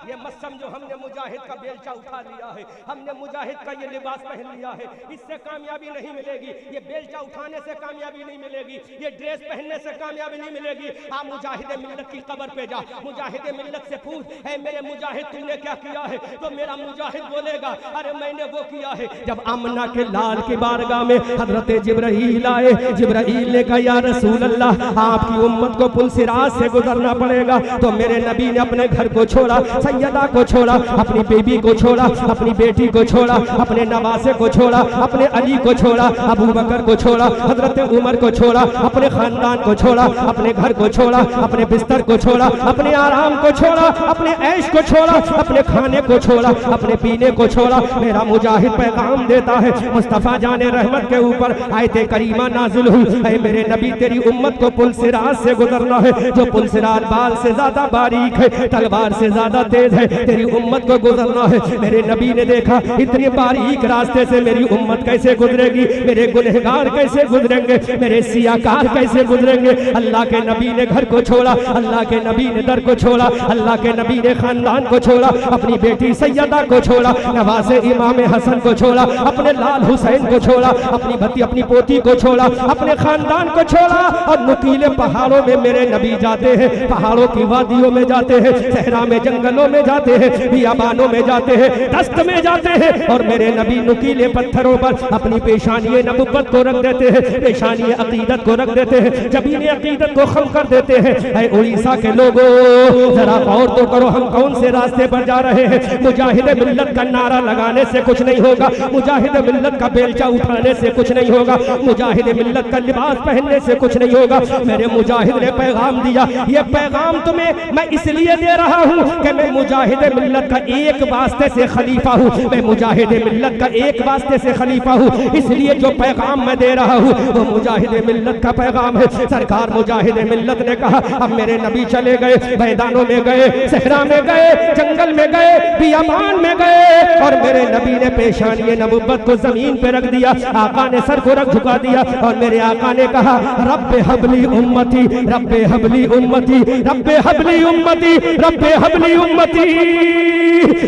ये मत समझो हमने मुजाहिद का बेलचा उठा लिया है, हमने मुजाहिद का ये लिबास पहन लिया है, इससे कामयाबी नहीं मिलेगी। ये बेलचा उठाने से कामयाबी नहीं मिलेगी, ये ड्रेस पहनने से कामयाबी नहीं मिलेगी। आप मुजाहिद मिल्लत की कब्र पे जा, मुजाहिद मिल्लत से पूछ, है मेरे मुजाहिद तुमने क्या किया है? तो मेरा मुजाहिद बोलेगा अरे मैंने वो किया है। जब आमना के लाल की बारगाह में हजरत जिब्राइल आए, जिब्राइल ने कहा या रसूल अल्लाह, आपकी उम्मत को पुलसिरात से गुजरना पड़ेगा। तो मेरे नबी ने अपने घर को छोड़ा, सैयदा को छोड़ा, अपनी बेबी को छोड़ा, अपनी बेटी को छोड़ा, अपने नवासे को छोड़ा, अपने अली को छोड़ा, अबू बकर को छोड़ा, हजरत उमर को छोड़ा, अपने खानदान को छोड़ा, अपने घर को छोड़ा, अपने बिस्तर को छोड़ा, अपने आराम को छोड़ा, अपने ऐश को छोड़ा, अपने खाने को छोड़ा, अपने पीने को छोड़ा। मेरा मुजाहिद पैगाम देता है, मुस्तफा जाने रहमत के ऊपर आयते करीमा नाजिल हुई, ऐ मेरे नबी तेरी उम्मत को पुलसिरात से गुजरना है। जो पुलसिरात बाल से ज्यादा बारीक है, तलवार से ज्यादा तेज है, तेरी उम्मत को गुजरना है। मेरे नबी ने देखा इतने बारीक रास्ते से मेरी उम्मत कैसे गुजरेगी, मेरे गुनहगार कैसे गुजरेंगे, मेरे सियाकार कैसे गुजरेंगे। अल्लाह के नबी ने घर को छोड़ा, अल्लाह के नबी ने दर को छोड़ा, अल्लाह के नबी ने खानदान को छोड़ा, अपनी बेटी सैयदा को छोड़ा, नवासे इमाम हसन को छोड़ा, अपने लाल हुसैन को छोड़ा, अपनी भती अपनी पोती को छोड़ा, अपने खानदान को छोड़ा। और नुकीले पहाड़ों में मेरे नबी जाते हैं, पहाड़ों की वादियों में जाते हैं, सहरा में जंगलों में जाते हैं, बियाबानों में जाते हैं, दस्त में जाते हैं, और मेरे नबी नुकीले पत्थरों पर अपनी पेशानी नबुव्वत को रख देते हैं, पेशानी अकीदत को रख देते हैं, जबीन अकीदत को खम कर देते हैं। ऐ उड़ीसा के लोगों जरा गौर तो करो, हम कौन से रास्ते पर जा रहे हैं। मुजाहिद मिल्लत का नारा लगाने से कुछ नहीं होगा, मुजाहिद मिल्लत का बेलचा उठाने से कुछ नहीं होगा, मुजाहिद मिल्लत का लिबास पहनने से कुछ नहीं होगा। मेरे मुजाहिद ने पैगाम दिया, ये पैगाम तुम्हें मैं इसलिए दे रहा हूं कि मैं मुजाहिद मिल्लत का एक वास्ते से खलीफा हूं, मैं मुजाहिद मिल्लत का एक वास्ते से खलीफा हूं, इसलिए जो पैगाम मैं दे रहा हूं वो मुजाहिद मिल्लत का पैगाम है। सरकार मुजाहिद मिल्लत ने कहा अब मेरे नबी चले गए, मैदानों में गए, सहरा में गए, जंगल में गए, बियाबान में गए, और मेरे नबी ने पेशानी नबुव्वत को जमीन पे रख दिया, आका ने सर को रख झुका दिया, और मेरे आका ने कहा रब्बे हबली उम्मती, रब्बे हबली उम्मती, रब्बे हबली उम्मती, रब्बे हबली उम्मती।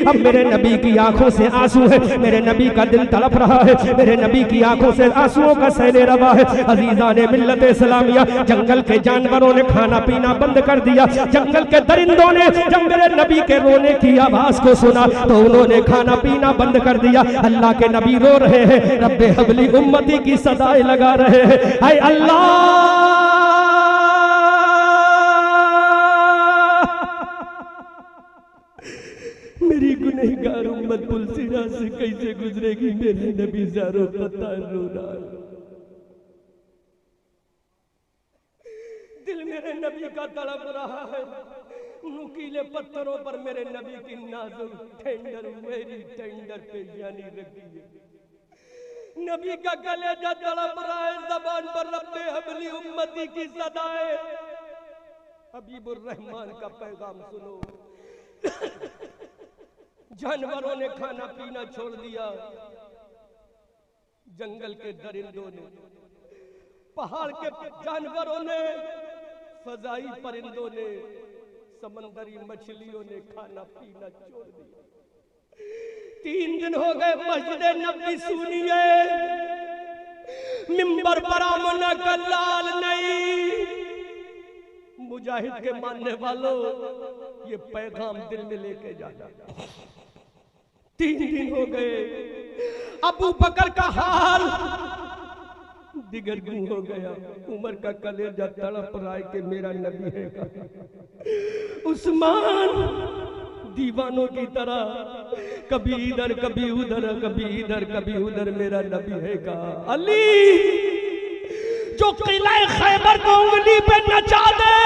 अब मेरे नबी की आंखों से आंसू है, मेरे नबी का दिल तड़प रहा है, मेरे नबी की आंखों से आंसुओं का सैले रवा है। अजीजान मिल्लत इस्लामिया, जंगल के जानवरों ने खाना पीना बंद कर दिया, जंगल के दरिंदों ने जब मेरे नबी के रोने की आवाज को सुना तो उन्होंने खाना पीना बंद कर दिया। अल्लाह के नबी रो रहे हैं, रब्बे हबली उम्मती की सदाएं लगा रहे हैं, ऐ अल्लाह मेरी गुनहगार उम्मत पुलसिरात से कैसे गुजरेगी। मेरे नबी ज़ारो कतार रो रहा है, दिल मेरे नबी का तड़प रहा है। नुकीले पत्थरों पर मेरे नबी की नाजुक टेंडर मेरी टेंडर पेशानी रखी है। नबी का कलेजा तड़प रहा है, ज़बान पर रब्बे हबली उम्मती की सदाए। हबीबुर रहमान का पैगाम सुनो। जानवरों ने खाना पीना छोड़ दिया, जंगल के दरिंदों ने, पहाड़ के जानवरों ने, फजाई परिंदों ने, समंदरी मछलियों ने खाना पीना छोड़ दिया। 3 दिन हो गए मस्जिद नबी सुनिए, मिंबर पर आमना का लाल नहीं। मुजाहिद के मानने वालों, ये पैगाम दिल में लेके जाना। 3 दिन हो गए, अबू बकर का हाल दिगरगुं हो गया। उमर का कलेजा तड़प रहा है कि मेरा नबी है का। उस्मान दीवानों की तरह कभी इधर कभी उधर, कभी इधर कभी उधर, मेरा नबी है का। अली जो किला खैबर को उंगली पे नचा दे,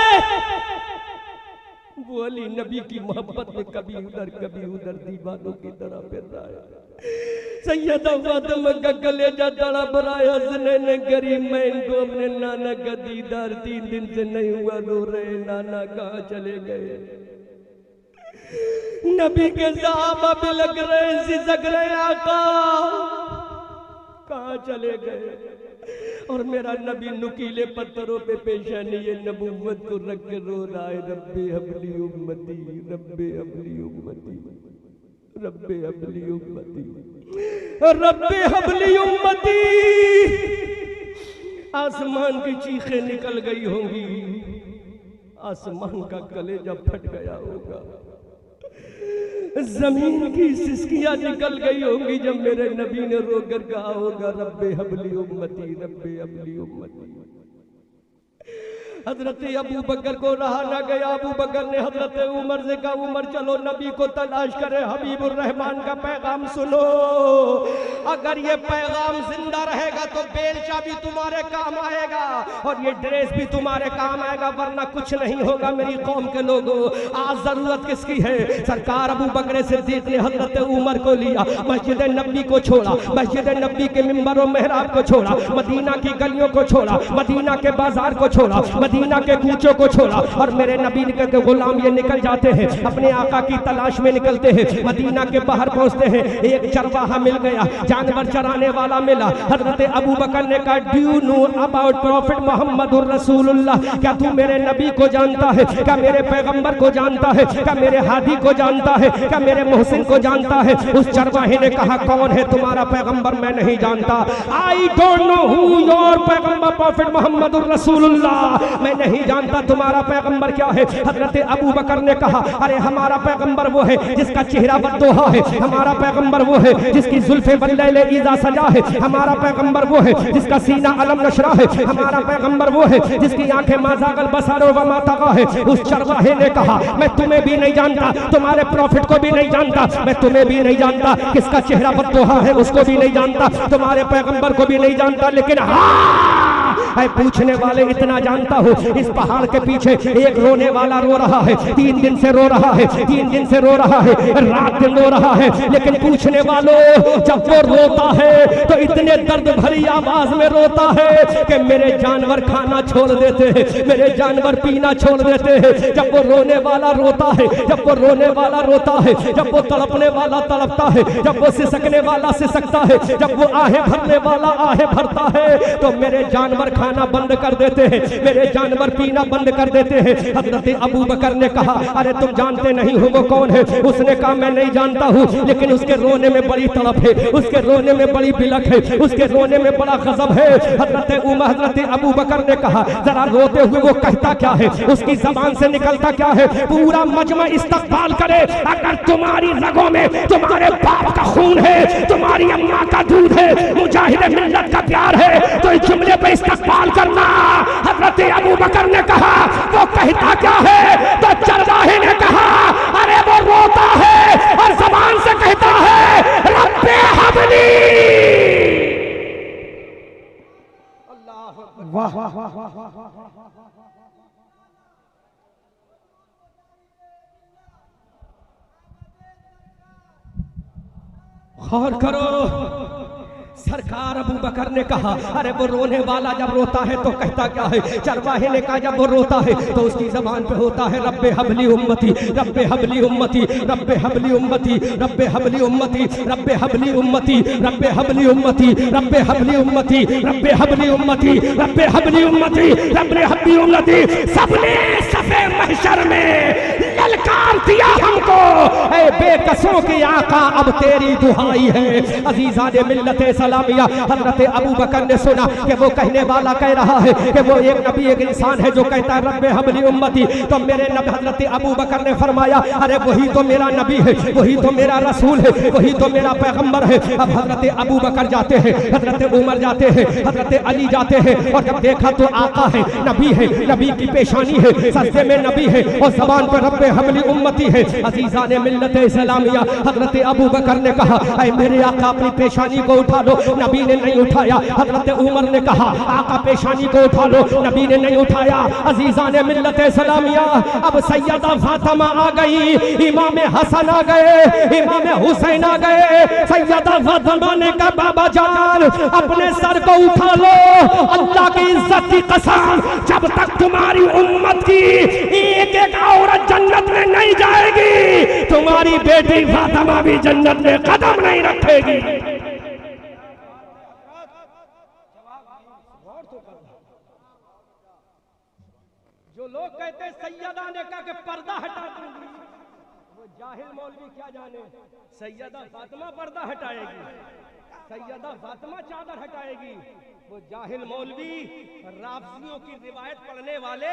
वो अली नबी की मोहब्बत में कभी उधर दीवानों की तरह फिर रहा है। सैयदा फातिमा का कलेजा तड़प रहा है। हसनैन करीम में इनको अपने नाना का दीदार 3 दिन से नहीं हुआ, रो रहे नाना कहाँ चले गए। नबी के सहाबा बिलख रहे, सिसक रहे, आका कहाँ चले गए। और मेरा नबी नुकीले पत्थरों पे पेशानी ये नबूवत को रख के रो रहा है, रब्बे हबली उम्मती, रब्बे हबली उम्मती, रब्बे हबली उम्मती, रब्बे हबली उम्मती। आसमान की चीखें निकल गई होंगी, आसमान का कलेजा फट गया होगा, जमीन की सिसकियां निकल गई होंगी जब मेरे नबी ने रोकर कहा होगा, रब्बे हबली उम्मती, रब्बे हबली उम्मती। हजरत अबू बकर को रहा न गया। अबू बकर ने हजरत उमर से कहा, उमर चलो नबी को तलाश करे, हबीबुर रहमान का पैगाम सुनो। अगर ये पैगाम जिंदा रहेगा तो बेलचा भी तुम्हारे काम आएगा और ये ड्रेस भी तुम्हारे काम आएगा, वरना कुछ नहीं होगा। मेरी कौम के लोगों, आज जरूरत किसकी है? सरकार अबू बकर सिद्दीक ने हजरत उमर को लिया, मस्जिद नबी को छोड़ा, मस्जिद नबी के मिंबर और मेहराब को छोड़ा, मदीना की गलियों को छोड़ा, मदीना के बाजार को छोड़ा, मदीना के कूचों को छोड़ा। और मेरे नबी के गुलाम ये निकल जाते हैं, अपने आका की तलाश में निकलते हैं। मदीना के बाहर पहुंचते हैं, एक चरवाहा मिल गया, जानवर चराने वाला मिला। हजरत अबू बकर ने कहा, do you know about prophet Muhammadur Rasulullah? क्या तू मेरे नबी को जानता है? क्या मेरे पैगंबर को जानता है? क्या मेरे हादी को जानता है? क्या मेरे मोहसिन को जानता है? उस चरवाहे ने कहा, कौन है तुम्हारा पैगंबर? मैं नहीं जानता। I don't know who your पैगंबर प्रॉफिट मोहम्मदुर रसूलुल्लाह, मैं नहीं जानता तुम्हारा पैगंबर क्या है। हजरत अबू बकर ने कहा, अरे हमारा पैगंबर वो है जिसका चेहरा बद्दोहा है, हमारा पैगंबर वो है जिसकी जुल्फे वल्लैल ईज़ा सजा है, हमारा पैगंबर वो है जिसका सीना अलम नशरा है, हमारा पैगंबर वो है जिसकी आंखें माज़ागल बसर व मा तग़ा है। उस चरवाहे ने कहा, मैं तुम्हें भी नहीं जानता, तुम्हारे प्रॉफिट को भी नहीं जानता, मैं तुम्हें भी नहीं जानता, किसका चेहरा बद्दोहा है उसको भी नहीं जानता, तुम्हारे पैगंबर को भी नहीं जानता, लेकिन हाँ है पूछने वाले इतना जानता हूँ, इस पहाड़ के पीछे एक रोने वाला रो रहा है, 3 दिन से रो रहा है, 3 दिन से रो रहा है, रात दिन रो रहा है। लेकिन पूछने वालों, जब वो रोता है तो इतने दर्द भरी आवाज में रोता है कि मेरे जानवर खाना छोड़ देते हैं, मेरे जानवर पीना छोड़ देते हैं। जब वो रोने वाला रोता है, जब वो रोने वाला रोता है, जब वो तड़पने वाला तड़पता है, जब वो सिसकने वाला सिसकता है, जब वो आहें भरने वाला आहें भरता है, तो मेरे जानवर खाना बंद कर देते हैं, मेरे जानवर पीना बंद कर देते हैं। हजरत अबू बकर ने कहा, अरे तुम जानते नहीं हो वो कौन है? उसने कहा, मैं नहीं जानता हूँ, लेकिन उसके रोने में बड़ी तड़प है, उसके रोने में बड़ी बिलख है, उसके रोने में बड़ा गजब है। हजरत अबू बकर ने कहा, जरा रोते हुए वो कहता क्या है, उसकी जबान से निकलता क्या है? पूरा मजमा इस्तकबाल करे। अगर तुम्हारी रगों में तुम्हारे बाप का खून है, तुम्हारी अम्मा का दूध है, मुजाहिद मिल्लत का प्यार है, तो इस जुमले पे इस्तकबाल करना। हजरत अबू बकर ने कहा, वो कहता क्या है? तो चरवाहे ने कहा, अरे वो रोता है और जबान से कहता है, रब्बे हबली। वाह वाह वाह वाह वाह। गौर करो, सरकार अबू बकर ने कहा, अरे वो रोने वाला जब रोता है तो कहता क्या है? चरवाहे ने कहा जब वो रोता है तो उसकी जबान पे होता है रब्बे हबली उम्मती, रब्बे हबली उम्मती, रब्बे हबली उम्मती, रब्बे हबली उम्मती, रब्बे हबली उम्मती, रब्बे हबली उम्मती, रब्बे हबली उम्मती, रब्बे हबली उम्मती, रब्बे हबली उम्मती, रब्बे हबली उम्मती। सबने सफे महशर में ललकार दिया हमको, ऐ बेकसों की आका अब तेरी दुहाई है। अजीजा ने मिल्लत सलामिया, हजरत अबू बकर ने सुना कि वो कहने वाला कह रहा है कि वो एक नबी एक इंसान है जो कहता है रब्बे हबली उम्मती। तो मेरे नबी हजरत अबू बकर ने फरमाया, अरे वही तो मेरा नबी है, वही तो मेरा रसूल है, वही तो मेरा पैगंबर है। अब हजरत अबू बकर जाते हैं, हजरत उमर जाते हैं, हजरत अली जाते हैं और जब देखा तो आका है, नबी है, नबी की पेशानी है, सस्ते में नबी है और जबान पर रब्बे हबली उम्मती है। अजीजा ने मिल्लत इस्लामिया, हजरत अबू बकर ने कहा, ऐ मेरे आका अपनी पेशानी को उठा लो, नबी ने नहीं उठाया। हजरत उमर ने कहा, आका पेशानी को उठा लो, नबी ने नहीं उठाया। अजीजा ने मिल्लत इस्लामिया, अब सैयदा फातिमा आ गई, इमाम हसन आ गए, इमाम हुसैन आ गए। सैयदा फातिमा ने कहा, बाबा जान अपने सर को उठा लो, अल्लाह की इज्जत की कसम, जब तक तुम्हारी उम्मत की एक एक औरत जन्नत में नहीं जाएगी, तुम्हारी बेटी फातिमा भी जन्नत में कदम नहीं रखेगी। जो लोग कहते हैं सैयदा ने कहा कि पर्दा हटा दूंगी, वो जाहिल मौलवी क्या जाने, सैयदा फातिमा पर्दा हटाएगी, सैयदा फातिमा चादर हटाएगी। वो जाहिल मौलवी राफजियों की रिवायत पढ़ने वाले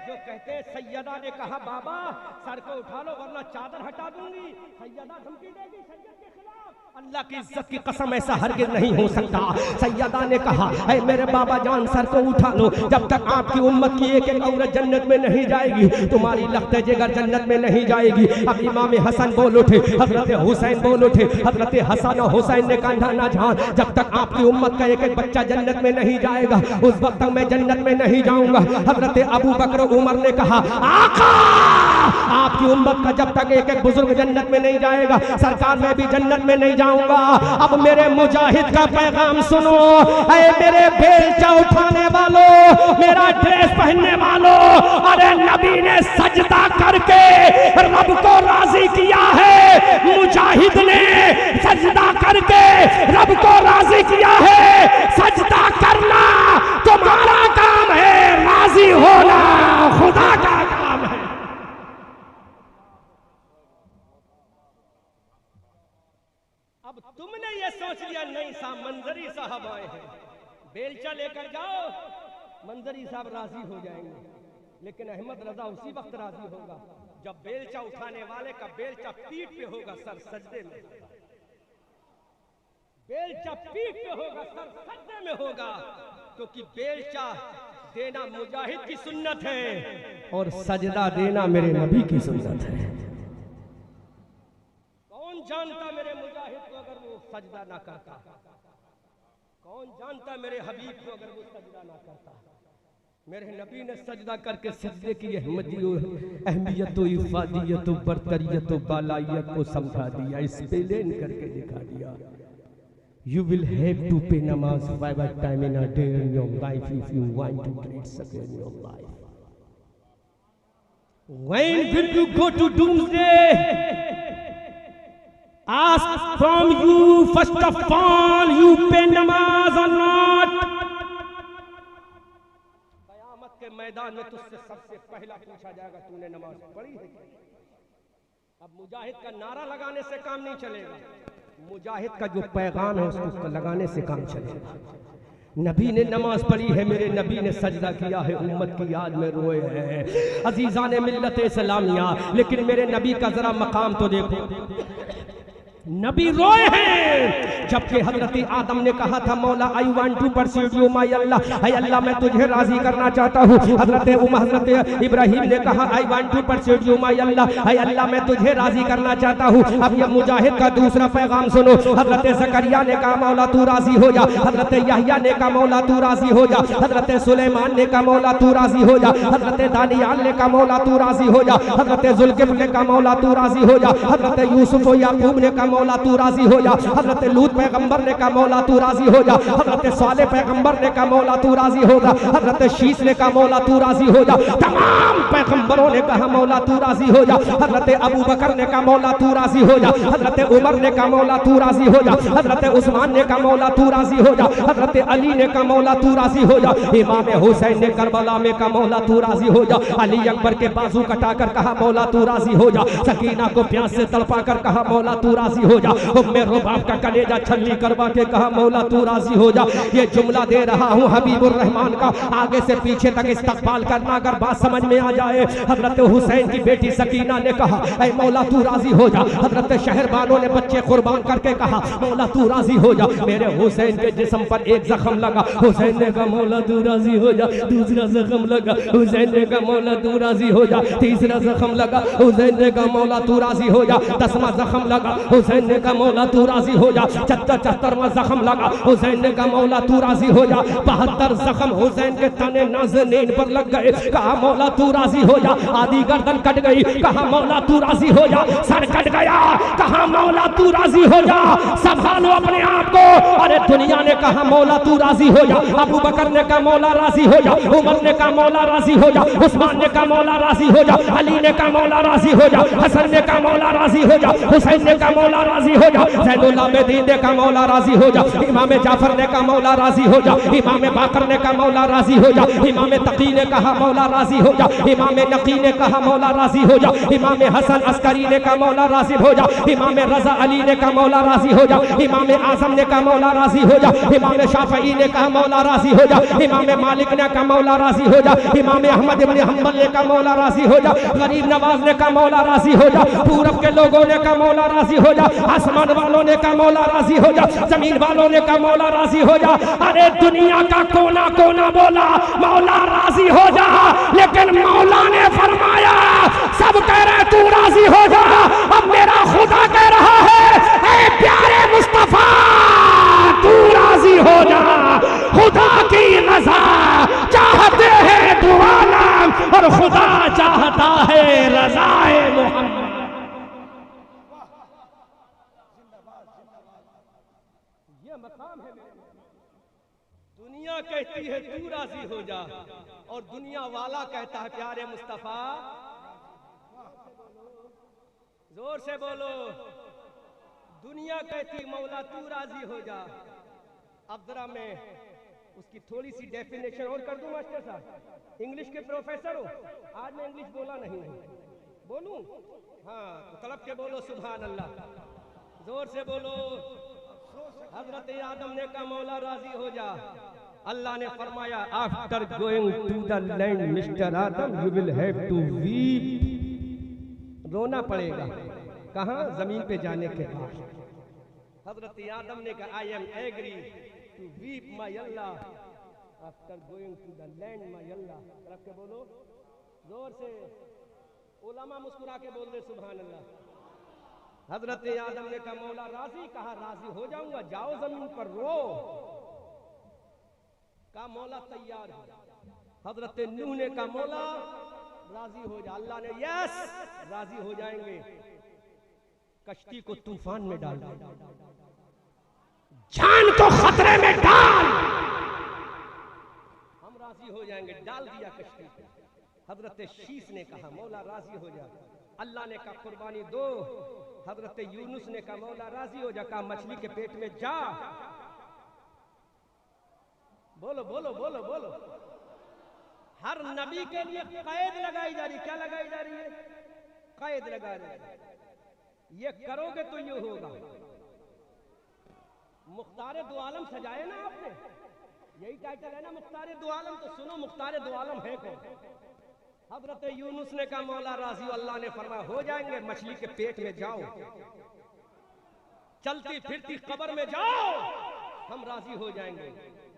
जो कहते हैं सैयदा ने कहा बाबा सर को उठा लो वरना चादर हटा दूंगी, सैयदा धमकी देगी सैयद के खिलाफ। अल्लाह की इज्जत की कसम ऐसा हरगिज़ नहीं हो सकता। सैयदा ने कहा, ऐ मेरे बाबा जान सर को उठा लो, जब तक आपकी उम्मत की एक एक औरत जन्नत में नहीं जाएगी, तुम्हारी लख्ते जिगर जन्नत में नहीं जाएगी। अब इमाम हसन बोल उठे, हजरत हुसैन बोल उठे, हजरत हसन और हुसैन ने कहा, ना जान जब तक आपकी उम्मत का एक एक बच्चा जन्नत में नहीं जाएगा उस वक्त तक मैं जन्नत में नहीं जाऊंगा। हजरत अबू बकर उमर ने कहा, आका आपकी उम्मत का जब तक एक एक बुजुर्ग जन्नत में नहीं जाएगा सरकार मैं भी जन्नत में नहीं जाऊंगा। अब मेरे मुजाहिद का पैगाम सुनो, ऐ मेरे बेलचा उठाने वालों, मेरा ड्रेस पहनने वालों, अरे नबी ने सजदा करके रब को राजी किया है, मुजाहिद ने सजदा करके रब को राजी किया है। सजदा करना तुम्हारा काम है, राजी होना खुदा का काम है। अब तुमने ये सोच लिया नहीं साहब मंजरी साहब आए हैं, बेलचा लेकर जाओ मंजरी साहब राजी हो जाएंगे, लेकिन अहमद रजा उसी वक्त राजी होगा जब बेलचा उठाने वाले का बेलचा पीठ पे होगा, सर सजदे में, बेलचा पीठ पे होगा, सर सजदे में होगा, क्योंकि बेलचा देना मुजाहिद की सुन्नत है और सजदा देना मेरे नबी की सुन्नत है। कौन जानता मेरे मुजाहिद को अगर वो सजदा ना करता, कौन जानता मेरे हबीब को अगर वो सजदा ना करता। मेरे नबी ने सजदा करके सजदे की अहमियत, इफादियत, बरतरियत, बालायत को समझा दिया, एक्सप्लेन करके दिखा दिया। You will have to pay namaz 5 times in a day in your life if you want to create success in your life. When will you go to doomsday? Ask from you first of all, you pay namaz or not? क़यामत के मैदान में तुझसे सबसे पहला पूछा जाएगा तूने नमाज पढ़ी है? अब मुजाहिद का नारा लगाने से काम नहीं चलेगा, मुजाहिद का जो पैगाम है उसको लगाने से काम चलेगा। नबी ने नमाज पढ़ी है, मेरे नबी ने सजदा किया है, उम्मत की याद में रोए हैं अजीज़ान मिल्लत इस्लामिया। लेकिन मेरे नबी का जरा मकाम तो देखो, नबी रोए हैं जबकि हजरत आदम ने कहा था मौला I want to pursue you my Allah, है अल्लाह मैं तुझे राजी करना चाहता हूँ। हजरत इब्राहिम ने कहा I want to pursue you my Allah, है अल्लाह मैं तुझे राजी करना चाहता हूँ। अब ये मुजाहिद का दूसरा पैगाम सुनो, हजरत ज़करिया ने कहा मौला तू राजी हो जा, हजरत यहया ने कहा मौला तू राजी हो जा, हजरत सुलेमान ने कहा मौला तू राजी हो जा, हजरत दानियाल ने कहा मौला तू राजी हो जा, हजरत जुल्किफ्ल ने कहा मौला तू राजी हो जा, हजरत यूसुफ याकूब ने कहा मौला तू राजी हो जा। हजरत लूत पैगंबर ने कहा मौला तू राजी हो जा। हजरत साले पैगंबर ने कहा मौला तू राजी हो जा। हजरत शीश ने कहा मौला तू राजी हो जा। तमाम पैगंबरों ने कहा मौला तू राजी हो जा। हजरत अबू बकर ने कहा मौला तू राजी हो जा। हजरत उमर ने कहा मौला तू राजी हो जा। हजरत उस्मान ने कहा मौला तू राजी हो जा। हजरत अली ने कहा मौला तू राजी हो जा। इमाम हुसैन ने करबला में कहा मौला तू राजी हो जा। अली अकबर के बाजू कटाकर कहा मौला तू राजी हो जा। सकीना को प्यास से तड़पा कर कहा मौला तू राजी हो जा। उम्मे रुबाब का कलेजा छल्ली करवा के कहा मौला तू राजी हो जा। ये जुमला दे रहा हूँ हबीबुर रहमान का, आगे से पीछे तक इस्तकबाल करना अगर बात समझ में आ जाए। हजरत हुसैन की बेटी सकीना ने कहा ऐ मौला तू राजी हो जा। हजरत शहरबानों ने बच्चे कुर्बान करके कहा मौला तू राजी हो जा। मेरे हुसैन के जिस्म पर एक जख्म लगा, हुसैन ने कहा मौला तू राजी हो जा। दूसरा जख्म लगा, हुसैन ने कहा मौला तू राजी हो जा। तीसरा जख्म लगा, हुसैन ने कहा मौला तू राजी हो जा। 10वां जख्म लगा, हुसैन ने कहा मौला तू राजी हो जा। 74वां जख्म लगा, हुसैन ने कहा मौला तू राजी हो जा। 72 जख्म हुसैन के तने नाज़नीन पर लग गए, कहा मौला तू राजी हो जा। आधी गर्दन कट गई, कहा मौला तू राजी हो जा। सर कट गया, कहा मौला तू राजी हो जा। संभालो अपने आप को। अरे दुनिया ने कहा मौला तू राजी हो जा। अबू बकर ने कहा मौला राजी हो जा। उमर ने कहा मौला राजी हो जा। उस्मान ने कहा मौला राजी हो जा। अली ने कहा मौला राजी हो जा। हसन ने कहा मौला राजी हो जा। हुसैन ने कहा मौला राजी हो जा। ज़ैनुल आबिदीन ने कहा मौला राजी हो जा। इमाम जाफर ने कहा मौला राजी हो जा। इमाम बाकर ने कहा मौला राजी हो जा। इमाम तकी ने कहा मौला राजी हो जा। इमाम नकी ने कहा मौला राजी हो जा। इमाम हसन अस्करी ने कहा मौला राजी हो जा। इमाम रजा अली ने कहा मौला राजी हो जा। इमाम आजम ने कहा मौला राजी हो जा। इमाम शाफई ने कहा मौला राजी हो जा। इमाम मालिक ने कहा मौला राजी हो जा। इमाम अहमद इब्न हंबल ने कहा मौला राजी हो जा। गरीब नवाज ने कहा मौला राजी हो जा। पूरब के लोगों ने कहा मौला राजी हो जा। आसमान वालों ने कहा मौला राजी हो जा। जमीन वालों ने कहा मौला राजी हो जा। अरे दुनिया का कोना कोना बोला मौला राजी हो जा, लेकिन मौला ने फरमाया सब कह रहे तू राजी हो जा। अब मेरा खुदा कह रहा है ऐ प्यारे मुस्तफा तू राजी हो जा। खुदा की रजा चाहते हैं दो आलम और खुदा चाहता है रज़ाए मोहम्मद। ये मकाम है। दुनिया कहती है तू राजी हो जा और दुनिया वाला कहता है प्यारे मुस्तफा। जोर से बोलो। दुनिया कहती मौला तू राजी हो जा। अब जरा मैं उसकी थोड़ी सी डेफिनेशन और कर दूं मास्टर साहब। इंग्लिश के प्रोफेसर हो, आज मैं इंग्लिश बोला नहीं बोलूं? हाँ तो तड़प के बोलो सुभान अल्लाह। जोर से बोलो। हजरत आदम ने कहा मौला राजी हो जा। अल्लाह ने फरमाया after going to the land mister Adam you will have to weep. रोना पड़ेगा। कहाँ? जमीन पे जाने के बाद। हजरत आदम ने कहा I am agree to weep my Allah after going to the land my Allah. रख के बोलो जोर से। उलमा मुस्कुरा के बोल रहे सुभान अल्लाह। हजरत आदम ने कहा मौला राजी, कहा राजी हो जाऊंगा, जाओ जमीन पर रो। कहा मौला तैयार हो। हजरत नूह ने कहा मौला राजी हो जा। अल्लाह ने यस राजी हो जाएंगे। कश्ती को तूफान में डाल, जान को खतरे में डाल, हम राजी हो जाएंगे। डाल दिया कश्ती पे। हजरत शीश ने कहा मौला राजी हो जा। अल्लाह ने कहा कुर्बानी दो। हजरत यूनुस ने कहा मौला राजी हो जा। कहा मछली के पेट में जा। बोलो बोलो बोलो बोलो। हर नबी के लिए कैद लगाई जा रही। क्या लगाई जा रही है? कैद लगा रही है। ये करोगे तो ये होगा। मुख्तारे दो आलम सजाए ना आपने, यही टाइटल है ना मुख्तारे दो आलम। तो सुनो मुख्तारे दो आलम है कौन? हजरत यूनुस ने कहा मौला राजी। अल्लाह ने फरमाया हो जाएंगे। मछली के पेट में जाओ, चलती फिरती कब्र में जाओ, हम राजी हो जाएंगे।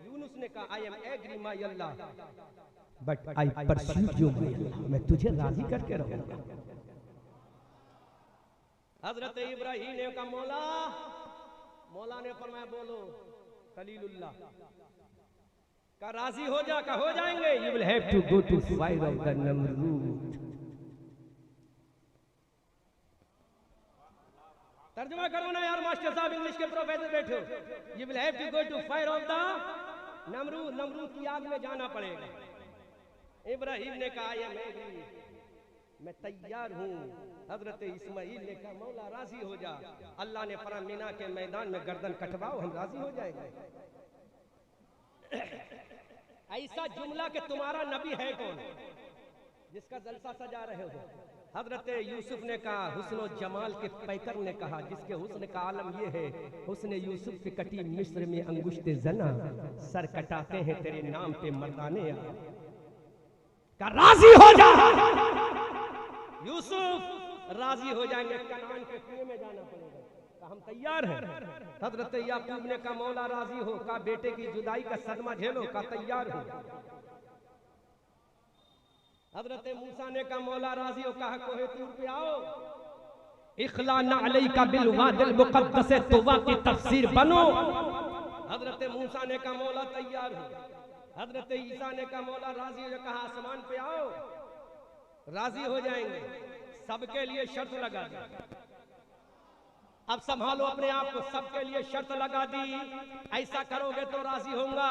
यूनुस ने कहा I am agree my Allah but I pursue you my Allah. मैं तुझे राजी करके रहूंगा। हजरत इब्राहीम ने कहा मौला। मौला ने फरमाया बोलो खलीलुल्लाह का राजी हो जा। का हो जाएंगे। You will have to go to fire of the नमरूद। तर्जुमा करो ना यार मास्टर साहब, इंग्लिश के प्रोफेसर बैठे हो। You will have to go to fire of the नमरूद, नमरूद की आग में जाना पड़ेगा। इब्राहिम ने कहा मैं तैयार हूँ। हजरत इस्माइल ने कहा मौला राजी हो जा। अल्लाह ने फरमाया मीना के मैदान में गर्दन कटवाओ, हम राजी हो जाएंगे। ऐसा जुमला कि तुम्हारा नबी है कौन जिसका जलसा सजा रहे हो। हजरत यूसुफ ने कहा, हुस्न जमाल के पैकर ने कहा, जिसके हुस्न का आलम ये है, हुस्न यूसुफ की कटी मिस्र में अंगुश्ते जना, सर कटाते हैं तेरे नाम पे मर्दाने। का राजी हो जा। यूसुफ राजी हो जाएंगे, कनान के कुएं में जाना पड़ेगा। का हम तैयार हैं। हजरत याकूब ने कहा मौला राजी हो। का बेटे की जुदाई का सदमा झेलो। का तैयार हो। हजरत मूसा ने कहा मौला राजी हो। कहा कोहे तूर पे आओ। इखलाना अलैका बिल वादिल मुक़द्दस तुवा की तफसीर बनो। हजरत मूसा ने कहा मौला तैयार हो। हजरत ईसा ने कहा मौला राजी हो। कहा आसमान पे आओ, राजी हो जाएंगे। सबके लिए शर्त लगा दी। अब संभालो अपने आप को, सबके लिए शर्त लगा दी, ऐसा करोगे तो राजी होऊंगा।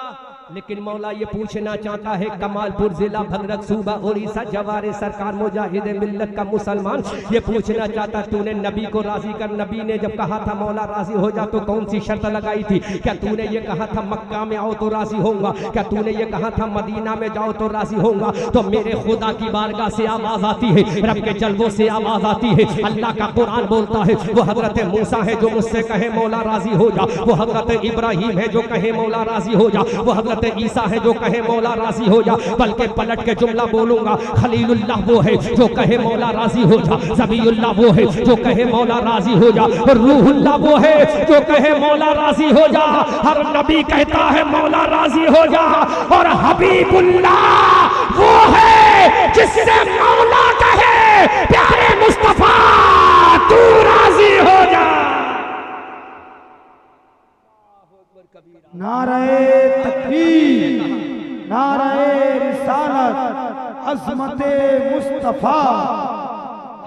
लेकिन मौला ये पूछना चाहता है, कमालपुर जिला भद्रक सूबा उड़ीसा जवारे सरकार मुजाहिद मिल्लत का मुसलमान ये पूछना चाहता, तूने नबी को राजी कर, नबी ने जब कहा था मौला राजी हो जा तो कौन सी शर्त लगाई थी? क्या तूने ये कहा था मक्का में आओ तो राजी होऊंगा? क्या तूने ये कहा था मदीना में जाओ तो राजी होऊंगा? तो मेरे खुदा की बारगाह से आवाज आती है, रब के जलवों से आवाज आती है, अल्लाह का कुरान बोलता है। वो हजरत मूसा है जो मुझसे कहे मौला राजी हो जा, वो हजरत इब्राहिम है जो कहे मौला राजी हो जा, वो हजरत ईसा है जो कहे मौला राजी हो जा। बल्कि पलट के जुमला बोलूंगा, खलीलुल्लाह वो है जो कहे मौला राजी हो जा, ज़बीउल्लाह वो है जो कहे मौला राजी हो जा, और रूहुल्लाह वो है जो कहे मौला राजी हो जा। हर नबी कहता है मौला राजी हो जा, और हबीबुल्लाह वो है जिससे मौला कहे प्यारे मुस्तफा तू राजी हो जा। नारे तकबीर, नारे रिसालत, अज़मते मुस्तफा।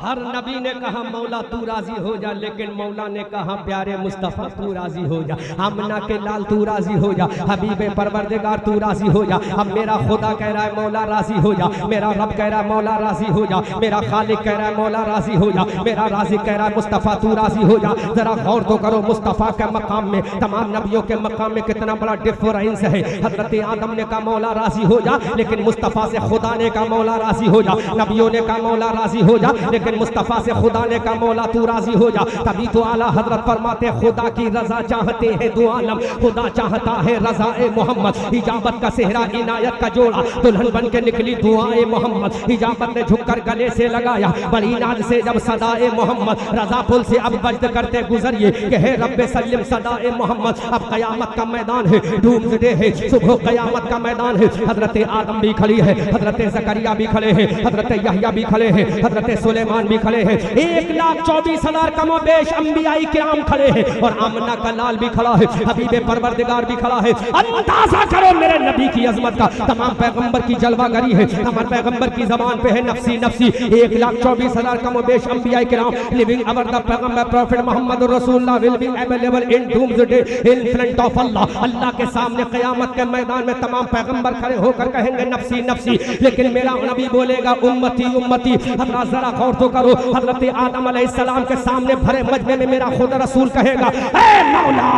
हर नबी ने कहा मौला तू राजी हो जा, लेकिन मौला ने कहा प्यारे मुस्तफा तू राजी हो जा, आमना के लाल तू राजी हो जा, हबीबे परवरदिगार तू राजी हो जा। अब मेरा खुदा कह रहा है मौला राजी हो जा, मेरा रब कह रहा है मौला राजी हो जा, मेरा खालिक कह रहा है मौला राजी हो जा, मेरा राजी कह रहा है मुस्तफा तू राजी हो जा। जरा गौर तो करो, मुस्तफा के मकाम में तमाम नबियों के मकाम में कितना बड़ा डिफरेंस है। हजरत आदम ने कहा मौला राजी हो जा, लेकिन मुस्तफा से खुदा ने कहा मौला राजी हो जा। नबियों ने कहा मौला राजी हो जा, लेकिन मुस्तफा से खुदा ने कहा मौला तू राजी हो जा। तभी तो आला हजरत फरमाते खुदा की रजा चाहते हैं दो आलम, खुदा चाहता है रज़ाए मोहम्मद। हिजाबत का सेहरा इनायत का जोड़ा, दुल्हन बन के निकली दुआए मोहम्मद। हिजाबत ने झुककर गले से लगाया बड़ी नाज से जब सदाए मोहम्मद। रजा पुल से अब बजद करते गुजरिए कि हे रब्बे सल्लिम सदाए मोहम्मद। अब कयामत का मैदान है, डूम्सडे है, सुबह कयामत का मैदान है। हजरत आदम भी खड़ी है, हजरत जकरिया भी खड़े हैं, हजरत यहया भी खड़े हैं, हजरत सुलेमान भी खड़े हैं। 1,24,000 कमोबेश अंबियाई किराम खड़े हैं, और आमना का लाल भी खड़ा है, हबीबे परवरदिगार भी खड़ा है। अंदाजा करो मेरे नबी की अजमत का, तमाम पैगंबर की जलवागरी है, हमारे पैगंबर की जबान पे है नफसी नफसी। 1,24,000 कमोबेश अंबियाई किराम लिविंग अवर द पैगंबर prophet Muhammad Rasulullah will be available in doomsday in front of Allah. Allah के सामने कयामत के मैदान में तमाम पैगंबर खड़े होकर कहेंगे नफसी नफसी, लेकिन मेरा नबी बोलेगा उम्मती उम्मती। हजरा जरा गौर तो करो, हजरत आदम अलैहिस्सलाम के सामने भरे मजमे में मेरा खुदा रसूल कहेगा ऐ मौला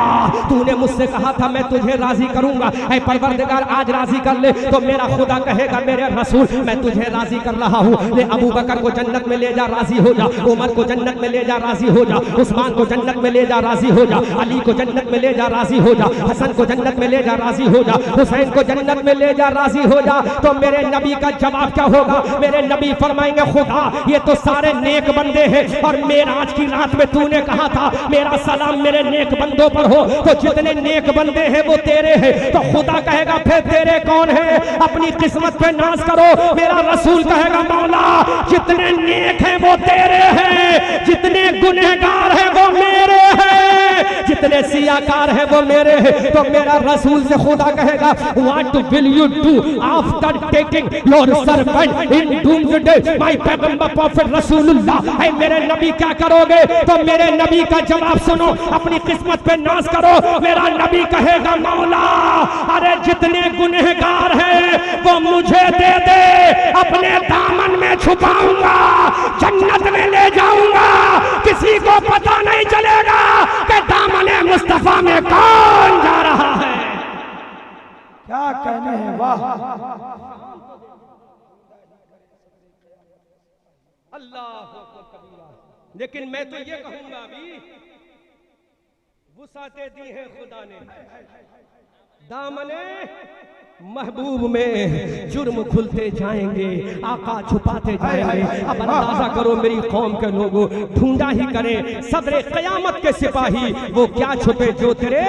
तूने मुझसे कहा था मैं तुझे राजी करूंगा, ऐ परवरदिगार आज राजी कर ले। तो मेरा खुदा कहेगा मेरे रसूल मैं तुझे राजी कर रहा हूँ, ले अबू बकर को जन्नत में ले जा राजी हो जा, उमर को जन्नत में ले जा राजी हो जा, उस्मान को जन्नत में ले जा राजी हो जा, अली को जन्नत में ले जा राजी हो जा, हसन को जन्नत में ले जा राजी हो जा, हुसैन को जन्नत में ले जा राजी हो जा। तो मेरे नबी का जवाब क्या होगा? मेरे नबी फरमाएंगे खुदा ये तो सारे नेक बंदे हैं, और मेराज की रात में तूने कहा था मेरा सलाम मेरे नेक बंदों पर हो, तो जितने नेक बंदे हैं वो तेरे हैं। तो खुदा कहेगा फिर तेरे कौन है? अपनी किस्मत पे नाज करो। मेरा रसूल कहेगा मौला जितने नेक हैं वो तेरे हैं, जितने गुनहगार हैं वो मेरे हैं, जितने सियाकार है वो मेरे हैं। तो मेरा रसूल से खुदा कहेगा what will you do after taking your servant in doomsday my पैगंबर प्रॉफिट रसूलुल्लाह। है मेरे नबी क्या करोगे? तो मेरे नबी का जवाब सुनो, अपनी किस्मत पे नाज करो। मेरा नबी कहेगा मौला अरे जितने गुनहगार हैं वो मुझे दे दे, अपने दामन में छुपाऊंगा, जन्नत में ले जाऊंगा, किसी को पता नहीं चलेगा कि दामने मुस्तफा में कौन जा रहा है। क्या कहने हैं, वाह। अल्लाह। लेकिन मैं तो ये कहूंगा अभी वुसाते दी है खुदा ने, दामने महबूब में जुर्म खुलते जाएंगे, आका छुपाते जाएंगे। अब अंदाजा करो मेरी कौम के लोगों, ढूंढा ही करें सदरे कयामत के सिपाही, वो क्या छुपे जो तेरे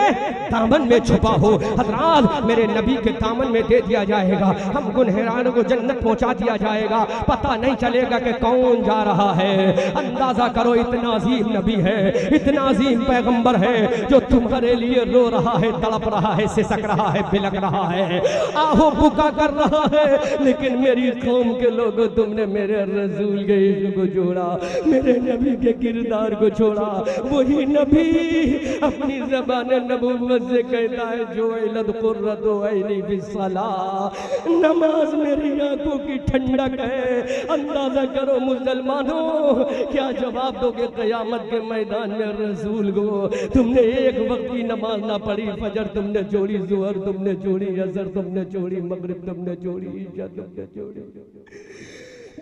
दामन में छुपा हो। हजरात मेरे नबी के दामन में दे दिया जाएगा, हम गुनहगारों को जन्नत पहुंचा दिया जाएगा, पता नहीं चलेगा कि कौन जा रहा है। अंदाजा करो इतना अजीम नबी है, इतना अजीम पैगंबर है जो तुम्हारे लिए रो रहा है, तड़प रहा है, सिसक रहा है, बिलक रहा है, आहो बुका कर रहा है। लेकिन मेरी कौम के लोगों, तुमने मेरे रसूल के इश्क को छोड़ा, मेरे नबी के किरदार को छोड़ा। वही नबी अपनी ज़बान नबूवत से कहता है जो इलद कुर्रतु ऐनी बिस्सलाह, नमाज मेरी आंखों की ठंडक है। अंदाजा करो मुसलमानों, क्या जवाब दोगे क़यामत के मैदान में रसूल को? तुमने एक वक्त की नमाज ना पढ़ी, फजर तुमने छोड़ी, ज़ुहर तुमने छोड़ी, असर तुमने छोड़ी, मगरिब तुमने छोड़ी, ईशा तुमने छोड़ी,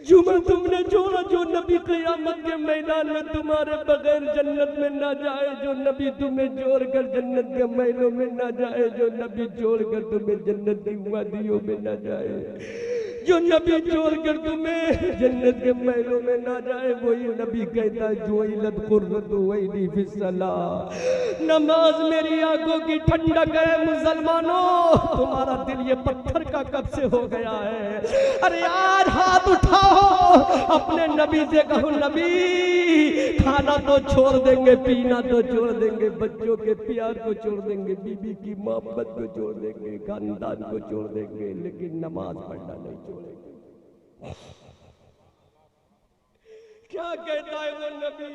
जुमा तुमने छोड़ा। जो नबी क़यामत के मैदान में तुम्हारे बगैर जन्नत में ना जाए, जो नबी तुम्हें छोड़कर जन्नत के महलों में ना जाए, जो नबी छोड़कर तुम्हें जन्नत की वादियों में ना जाए, जो नबी छोड़कर तुम्हें जन्नत के महलों में ना जाए, वही नबी कहता है जो इलद कुर्रतु ऐनी बिस्सलाह, नमाज मेरी आंखों की ठंडक है। मुसलमानों तुम्हारा दिल ये पत्थर का कब से हो गया है? अरे आज हाथ उठाओ, अपने नबी से कहो नबी खाना तो छोड़ देंगे, पीना तो छोड़ देंगे, बच्चों के प्यार को छोड़ देंगे, बीबी की मोहब्बत को छोड़ देंगे, खानदान को छोड़ देंगे, लेकिन नमाज पढ़ना नहीं छोड़ेंगे। क्या कहता है वो नबी?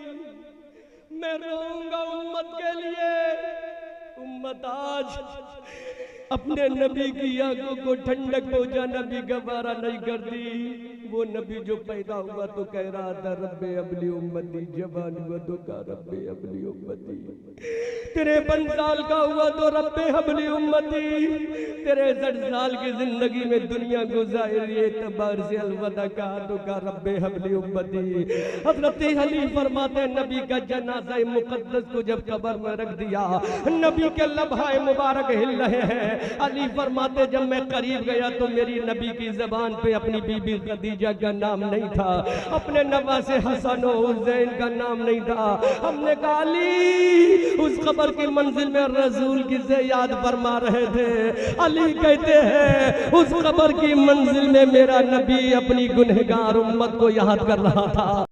मैं रोऊंगा उम्मत के लिए। उम्मत आज अपने नबी की आंखों को ठंडक पहुंचाना भी गवारा नहीं करती। वो नबी जो पैदा हुआ तो कह रहा था रब्बे अबली उम्मती, जवान हुआ तो कहा रब्बे अबली उम्मती, 53 साल का हुआ तो रब्बे अबली उम्मती, 63 साल की जिंदगी में दुनिया गुजारी एतबार से अलविदा कहा तो कहा रब्बे अबली उम्मती। हजरत अली फरमाते नबी का जनाजा मुकद्दस को जब कब्र में रख दिया, नबी के लम्हाए मुबारक हिल रहे हैं। अली फरमाते जब मैं करीब गया तो मेरी नबी की जबान पे अपनी बीबी खदीजा का नाम नहीं था, अपने नवासे हसन और हुसैन का नाम नहीं था। हमने कहा अली उस कब्र की मंजिल में रसूल किसे याद फरमा रहे थे? अली कहते हैं उस कब्र की मंजिल में मेरा नबी अपनी गुनहगार उम्मत को याद कर रहा था।